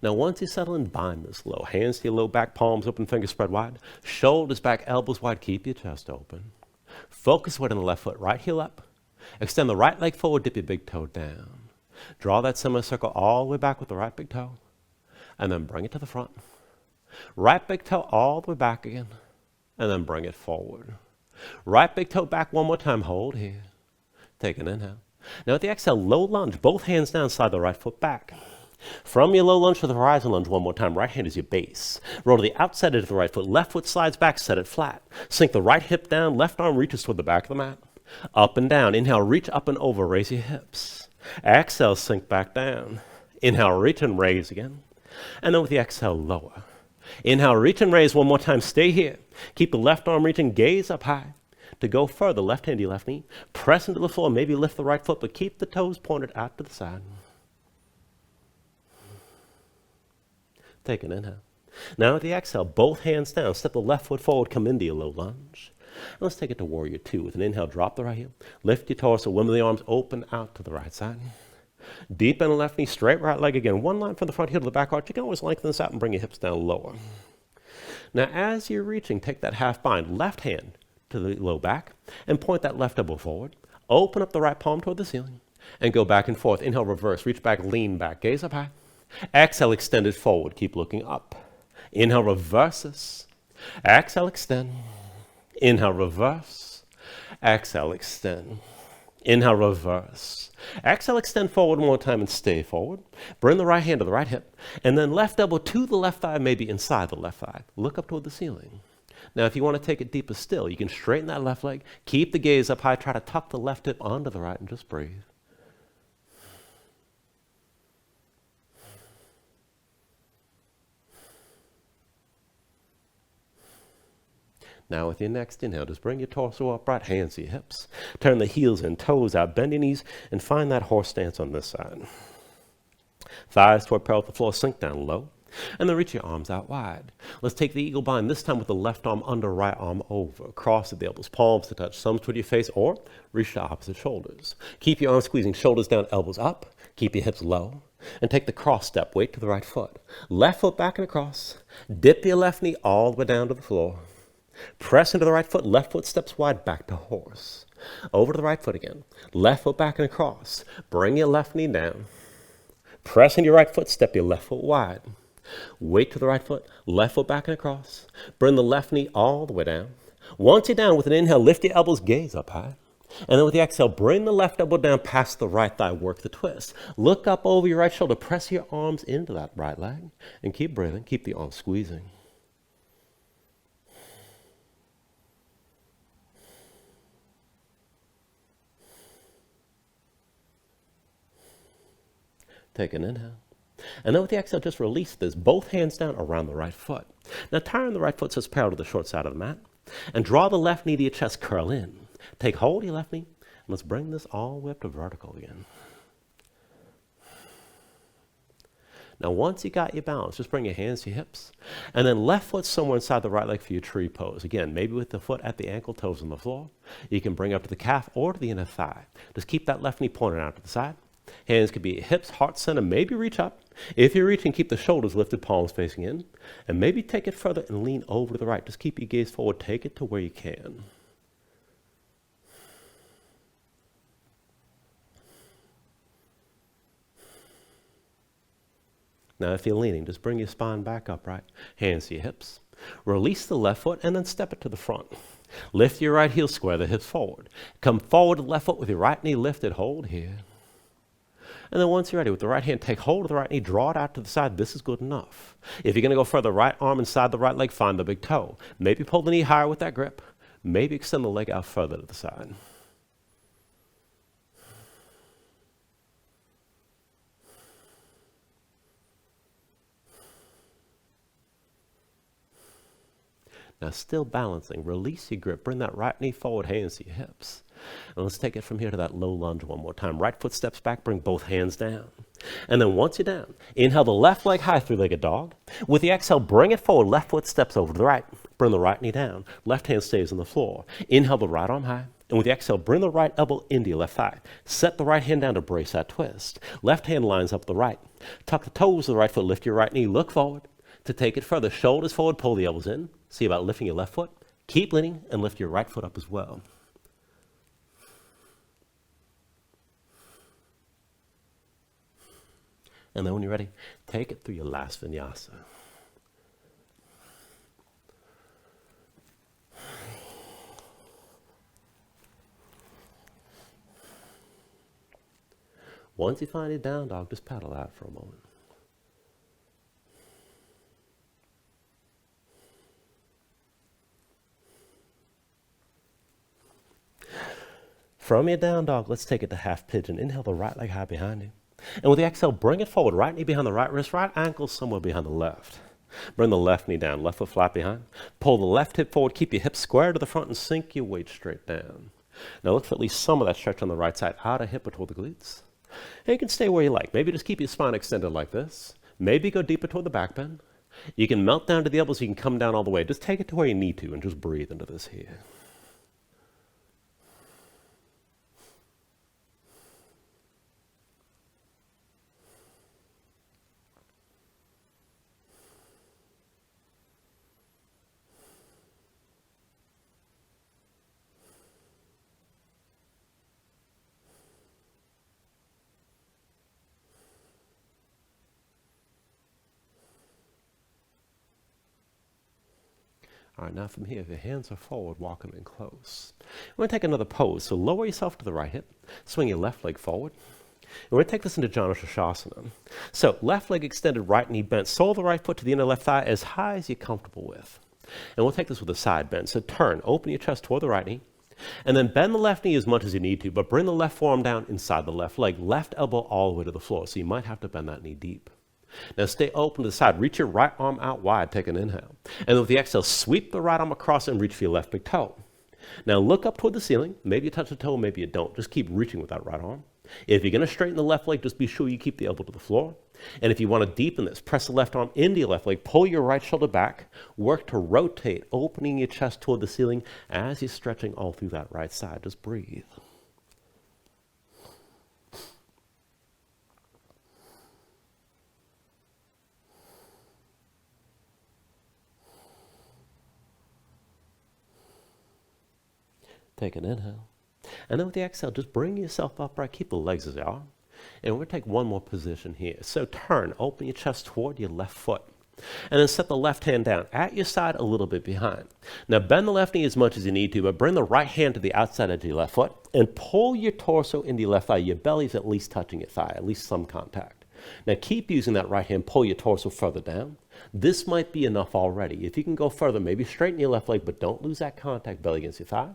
Now once you settle in, bind this low. Hands to your low back, palms open, fingers spread wide. Shoulders back, elbows wide, keep your chest open. Focus weight on the left foot, right heel up. Extend the right leg forward, dip your big toe down. Draw that semicircle all the way back with the right big toe. And then bring it to the front. Right big toe all the way back again. And then bring it forward. Right big toe back one more time. Hold here. Take an inhale. Now with the exhale, low lunge. Both hands down, slide the right foot back. From your low lunge to the horizon lunge one more time. Right hand is your base. Roll to the outside edge of the right foot. Left foot slides back, set it flat. Sink the right hip down. Left arm reaches toward the back of the mat. Up and down. Inhale, reach up and over. Raise your hips. Exhale, sink back down. Inhale, reach and raise again. And then with the exhale, lower. Inhale, reach and raise one more time. Stay here. Keep the left arm reaching. Gaze up high. To go further, left hand to your left knee. Press into the floor. Maybe lift the right foot, but keep the toes pointed out to the side. Take an inhale. Now with the exhale, both hands down. Step the left foot forward. Come into your low lunge. And let's take it to warrior two. With an inhale, drop the right heel. Lift your torso. Wimble the arms open out to the right side. Deep in the left knee, straight right leg again. One line from the front heel to the back arch. You can always lengthen this out and bring your hips down lower. Now as you're reaching, take that half bind. Left hand to the low back and point that left elbow forward. Open up the right palm toward the ceiling and go back and forth. Inhale, reverse. Reach back, lean back. Gaze up high. Exhale, extend it forward. Keep looking up. Inhale, reverses. Exhale, extend. Inhale, reverse. Exhale, extend. Inhale, reverse. Exhale, extend forward one more time and stay forward. Bring the right hand to the right hip. And then left elbow to the left thigh, maybe inside the left thigh. Look up toward the ceiling. Now, if you want to take it deeper still, you can straighten that left leg. Keep the gaze up high. Try to tuck the left hip onto the right and just breathe. Now with your next inhale, just bring your torso upright, hands to your hips. Turn the heels and toes out, bend your knees, and find that horse stance on this side. Thighs toward parallel with the floor, sink down low. And then reach your arms out wide. Let's take the eagle bind, this time with the left arm under, right arm over. Cross the elbows, palms to touch, thumbs toward your face, or reach to opposite shoulders. Keep your arms squeezing, shoulders down, elbows up. Keep your hips low. And take the cross step, weight to the right foot. Left foot back and across. Dip your left knee all the way down to the floor. Press into the right foot, left foot steps wide, back to horse. Over to the right foot again. Left foot back and across. Bring your left knee down. Press into your right foot, step your left foot wide. Weight to the right foot, left foot back and across. Bring the left knee all the way down. Once you're down, with an inhale, lift your elbows, gaze up high. And then with the exhale, bring the left elbow down past the right thigh, work the twist. Look up over your right shoulder, press your arms into that right leg, and keep breathing, keep the arms squeezing. Take an inhale. And then with the exhale, just release this. Both hands down around the right foot. Now turn the right foot so it's parallel to the short side of the mat. And draw the left knee to your chest, curl in. Take hold of your left knee. And let's bring this all the way up to vertical again. Now once you got your balance, just bring your hands to your hips. And then left foot somewhere inside the right leg for your tree pose. Again, maybe with the foot at the ankle, toes on the floor. You can bring up to the calf or to the inner thigh. Just keep that left knee pointed out to the side. Hands could be hips, heart center, maybe reach up. If you're reaching, keep the shoulders lifted, palms facing in. And maybe take it further and lean over to the right. Just keep your gaze forward, take it to where you can. Now if you're leaning, just bring your spine back upright. Hands to your hips. Release the left foot and then step it to the front. Lift your right heel, square the hips forward. Come forward to the left foot with your right knee lifted, hold here. And then once you're ready, with the right hand, take hold of the right knee, draw it out to the side. This is good enough. If you're going to go further, right arm inside the right leg, find the big toe. Maybe pull the knee higher with that grip. Maybe extend the leg out further to the side. Now still balancing, release your grip, bring that right knee forward, hands to your hips. And let's take it from here to that low lunge one more time. Right foot steps back, bring both hands down. And then once you're down, inhale the left leg high, three-legged dog. With the exhale, bring it forward, left foot steps over to the right. Bring the right knee down, left hand stays on the floor. Inhale the right arm high. And with the exhale, bring the right elbow into your left thigh. Set the right hand down to brace that twist. Left hand lines up the right. Tuck the toes of the right foot, lift your right knee, look forward. To take it further, shoulders forward, pull the elbows in. See about lifting your left foot. Keep leaning and lift your right foot up as well. And then when you're ready, take it through your last vinyasa. Once you find it down dog, just paddle out for a moment. From your down dog, let's take it to half pigeon. Inhale the right leg high behind you. And with the exhale, bring it forward. Right knee behind the right wrist, right ankle somewhere behind the left. Bring the left knee down, left foot flat behind. Pull the left hip forward, keep your hips square to the front and sink your weight straight down. Now look for at least some of that stretch on the right side, outer hip or toward the glutes. And you can stay where you like. Maybe just keep your spine extended like this. Maybe go deeper toward the back bend. You can melt down to the elbows, you can come down all the way. Just take it to where you need to and just breathe into this here. All right, now from here, if your hands are forward, walk them in close. We're going to take another pose. So lower yourself to the right hip, swing your left leg forward. And we're going to take this into Janusashasana. So left leg extended, right knee bent, sole of the right foot to the inner left thigh as high as you're comfortable with. And we'll take this with a side bend. So turn, open your chest toward the right knee, and then bend the left knee as much as you need to, but bring the left forearm down inside the left leg, left elbow all the way to the floor. So you might have to bend that knee deep. Now stay open to the side. Reach your right arm out wide. Take an inhale. And with the exhale, sweep the right arm across and reach for your left big toe. Now look up toward the ceiling. Maybe you touch the toe, maybe you don't. Just keep reaching with that right arm. If you're going to straighten the left leg, just be sure you keep the elbow to the floor. And if you want to deepen this, press the left arm into your left leg. Pull your right shoulder back. Work to rotate, opening your chest toward the ceiling as you're stretching all through that right side. Just breathe. Take an inhale. And then with the exhale, just bring yourself upright. Keep the legs as they are. And we're going to take one more position here. So turn, open your chest toward your left foot. And then set the left hand down at your side a little bit behind. Now bend the left knee as much as you need to, but bring the right hand to the outside edge of your left foot and pull your torso into your left thigh. Your belly's at least touching your thigh, at least some contact. Now keep using that right hand, pull your torso further down. This might be enough already. If you can go further, maybe straighten your left leg, but don't lose that contact belly against your thigh.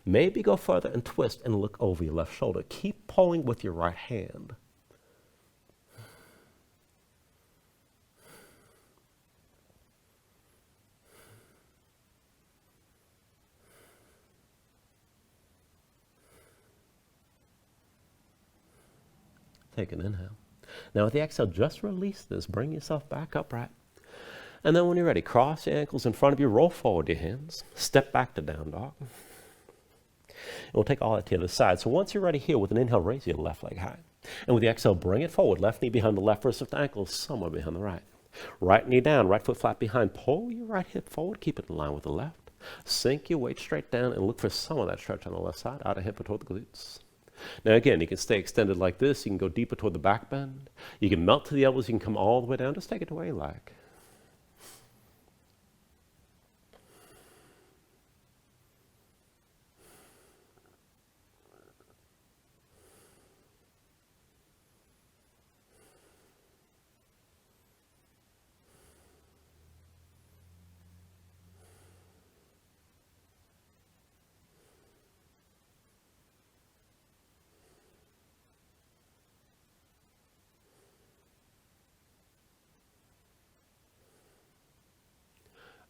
Maybe go further and twist and look over your left shoulder. Keep pulling with your right hand. Take an inhale. Now with the exhale, just release this. Bring yourself back upright. And then when you're ready, cross your ankles in front of you, roll forward your hands, step back to down dog. And we'll take all that to the other side. So once you're ready here, with an inhale, raise your left leg high. And with the exhale, bring it forward. Left knee behind the left, wrist of ankle somewhere behind the right. Right knee down, right foot flat behind. Pull your right hip forward, keep it in line with the left. Sink your weight straight down and look for some of that stretch on the left side, outer hip or toward the glutes. Now again, you can stay extended like this. You can go deeper toward the back bend. You can melt to the elbows. You can come all the way down. Just take it the way you like.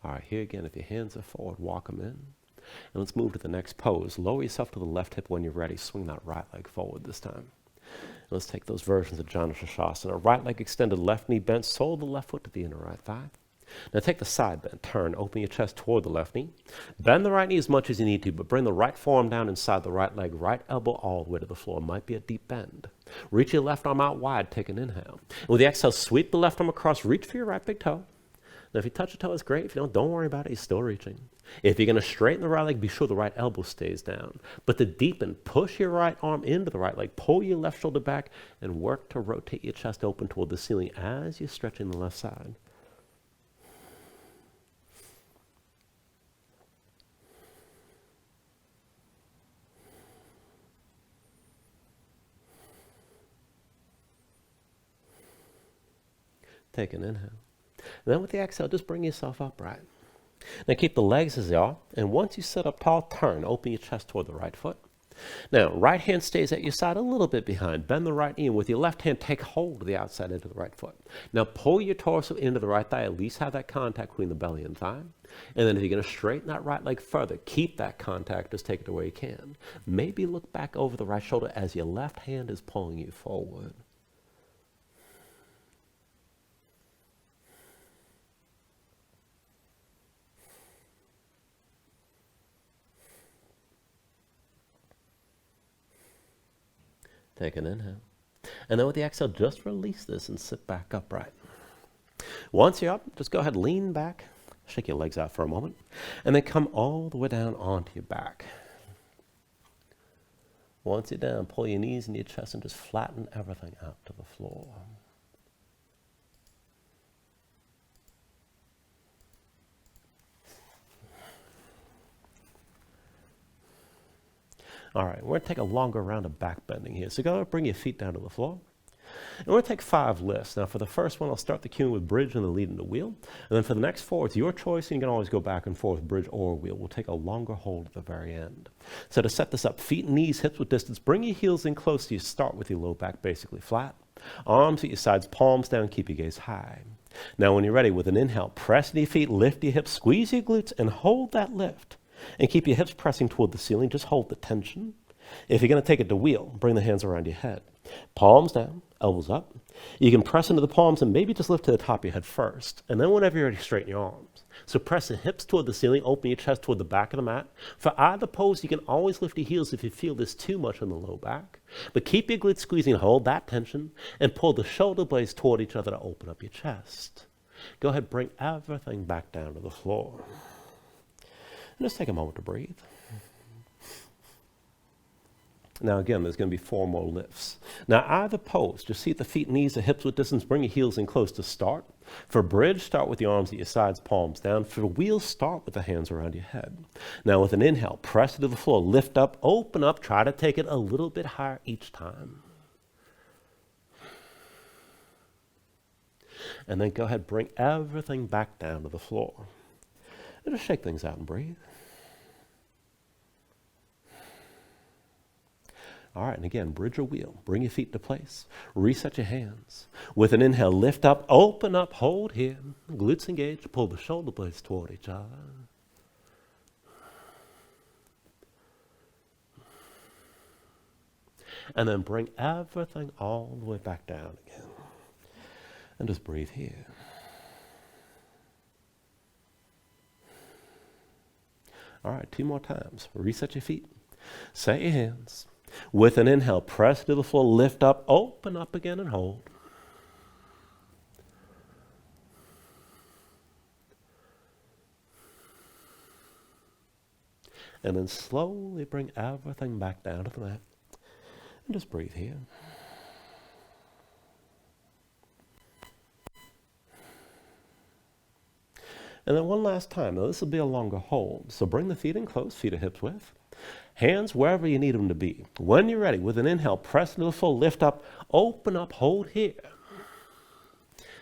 All right, here again, if your hands are forward, walk them in. And let's move to the next pose. Lower yourself to the left hip when you're ready. Swing that right leg forward this time. And let's take those versions of Janu Shasana. Right leg extended, left knee bent, sole the left foot to the inner right thigh. Now take the side bend, turn, open your chest toward the left knee. Bend the right knee as much as you need to, but bring the right forearm down inside the right leg, right elbow all the way to the floor. Might be a deep bend. Reach your left arm out wide, take an inhale. And with the exhale, sweep the left arm across, reach for your right big toe. Now, if you touch a toe, it's great. If you don't worry about it. You're still reaching. If you're going to straighten the right leg, be sure the right elbow stays down. But to deepen, push your right arm into the right leg, pull your left shoulder back, and work to rotate your chest open toward the ceiling as you're stretching the left side. Take an inhale. And then with the exhale, just bring yourself upright. Now keep the legs as they are, and once you sit up tall, turn, open your chest toward the right foot. Now, right hand stays at your side a little bit behind. Bend the right knee, and with your left hand, take hold of the outside edge of the right foot. Now pull your torso into the right thigh, at least have that contact between the belly and thigh. And then if you're going to straighten that right leg further, keep that contact, just take it the way you can. Maybe look back over the right shoulder as your left hand is pulling you forward. Take an inhale. And then with the exhale, just release this and sit back upright. Once you're up, just go ahead, lean back, shake your legs out for a moment, and then come all the way down onto your back. Once you're down, pull your knees into your chest and just flatten everything out to the floor. All right, we're going to take a longer round of back bending here. So go ahead, bring your feet down to the floor. And we're going to take 5 lifts. Now for the first one, I'll start the cue with bridge and then lead into wheel. And then for the next 4, it's your choice, and you can always go back and forth, bridge or wheel. We'll take a longer hold at the very end. So to set this up, feet and knees, hips with distance, bring your heels in close to you. Start with your low back basically flat. Arms at your sides, palms down, keep your gaze high. Now when you're ready, with an inhale, press into your feet, lift your hips, squeeze your glutes, and hold that lift. And keep your hips pressing toward the ceiling. Just hold the tension. If you're going to take it to wheel, bring the hands around your head. Palms down, elbows up. You can press into the palms and maybe just lift to the top of your head first. And then whenever you're ready, straighten your arms. So press the hips toward the ceiling, open your chest toward the back of the mat. For either pose, you can always lift your heels if you feel there's too much in the low back. But keep your glutes squeezing, hold that tension, and pull the shoulder blades toward each other to open up your chest. Go ahead, bring everything back down to the floor. And just take a moment to breathe. Now again, there's going to be 4 more lifts. Now either pose, just seat the feet, knees, and hips with distance. Bring your heels in close to start. For bridge, start with your arms at your sides, palms down. For wheels, start with the hands around your head. Now with an inhale, press it to the floor, lift up, open up, try to take it a little bit higher each time. And then go ahead, bring everything back down to the floor. And just shake things out and breathe. All right, and again, bridge or wheel. Bring your feet into place. Reset your hands. With an inhale, lift up, open up, hold here. Glutes engaged, pull the shoulder blades toward each other. And then bring everything all the way back down again. And just breathe here. All right, 2 more times. Reset your feet. Set your hands. With an inhale, press to the floor, lift up, open up again and hold. And then slowly bring everything back down to the mat. And just breathe here. And then one last time. Now this will be a longer hold. So bring the feet in close, feet to hips width. Hands wherever you need them to be. When you're ready, with an inhale, press into the full, lift up, open up, hold here.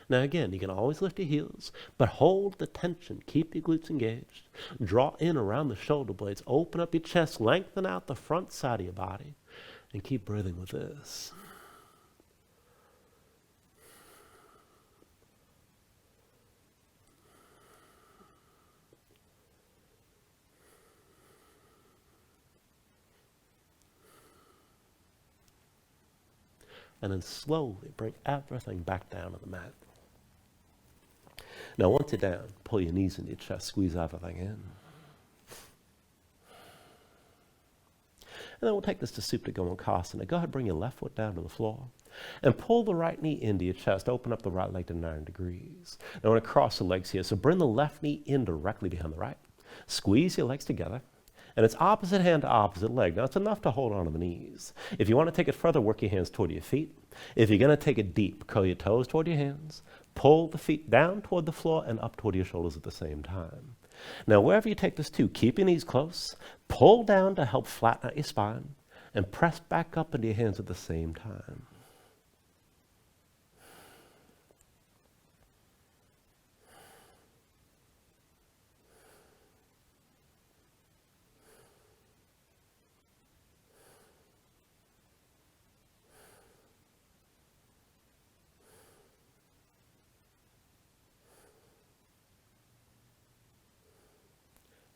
Now again, you can always lift your heels, but hold the tension. Keep your glutes engaged. Draw in around the shoulder blades. Open up your chest, lengthen out the front side of your body, and keep breathing with this. And then slowly bring everything back down to the mat. Now once you're down, pull your knees into your chest, squeeze everything in. And then we'll take this to Supta Bakasana. Go ahead, bring your left foot down to the floor. And pull the right knee into your chest. Open up the right leg to 90 degrees. Now I want to cross the legs here. So bring the left knee in directly behind the right. Squeeze your legs together. And it's opposite hand to opposite leg. Now, it's enough to hold on to the knees. If you want to take it further, work your hands toward your feet. If you're going to take it deep, curl your toes toward your hands. Pull the feet down toward the floor and up toward your shoulders at the same time. Now, wherever you take this to, keep your knees close. Pull down to help flatten out your spine. And press back up into your hands at the same time.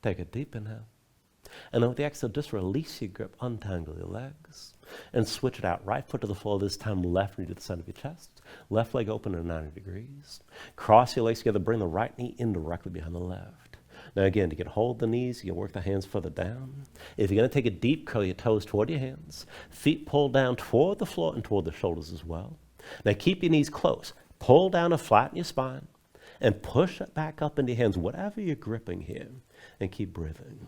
Take a deep inhale. And then with the exhale, just release your grip, untangle your legs, and switch it out. Right foot to the floor, this time left knee to the center of your chest. Left leg open at 90 degrees. Cross your legs together, bring the right knee in directly behind the left. Now again, you can hold the knees, you can work the hands further down. If you're going to take it deep, curl your toes toward your hands. Feet pull down toward the floor and toward the shoulders as well. Now keep your knees close. Pull down to flatten your spine. And push it back up into your hands, whatever you're gripping here. And keep breathing.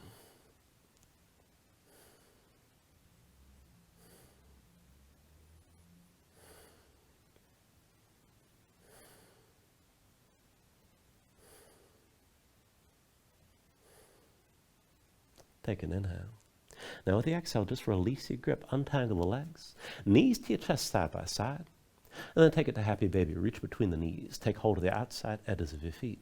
Take an inhale. Now with the exhale, just release your grip, untangle the legs, knees to your chest side by side, and then take it to happy baby. Reach between the knees. Take hold of the outside edges of your feet.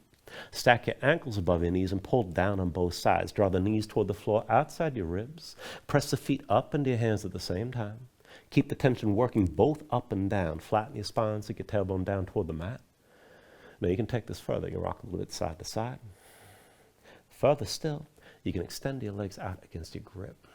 Stack your ankles above your knees and pull down on both sides. Draw the knees toward the floor outside your ribs. Press the feet up into your hands at the same time. Keep the tension working both up and down. Flatten your spine, sink your tailbone down toward the mat. Now you can take this further. You can rock a little bit side to side. Further still, you can extend your legs out against your grip.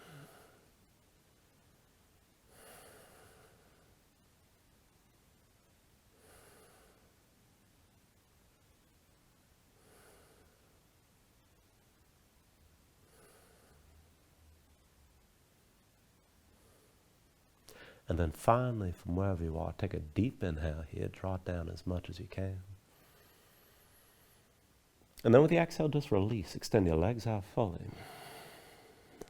And then finally, from wherever you are, take a deep inhale here. Draw it down as much as you can. And then with the exhale, just release. Extend your legs out fully.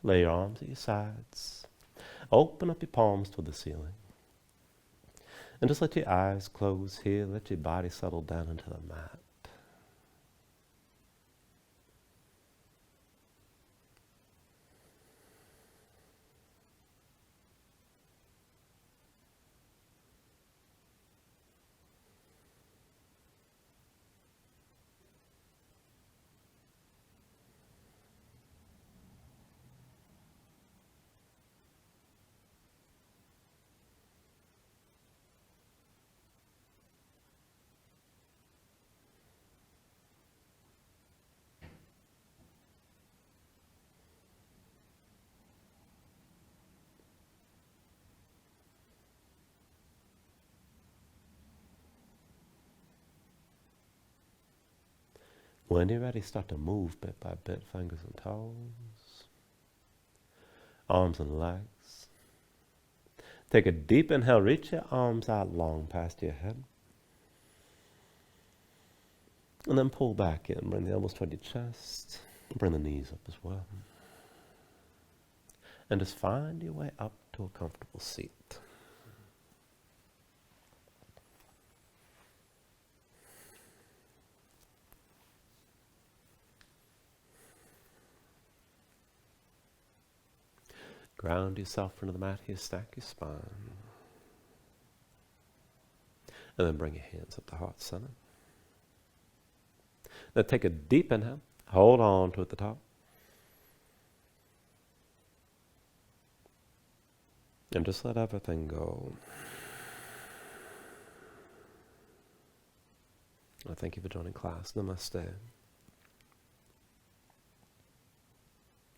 Lay your arms at your sides. Open up your palms toward the ceiling. And just let your eyes close here. Let your body settle down into the mat. When you're ready, start to move bit by bit, fingers and toes, arms and legs. Take a deep inhale, reach your arms out long past your head. And then pull back in, bring the elbows toward your chest, bring the knees up as well. And just find your way up to a comfortable seat. Ground yourself into the mat here, stack your spine. And then bring your hands up to heart center. Now take a deep inhale, hold on to at the top. And just let everything go. Thank you for joining class. Namaste.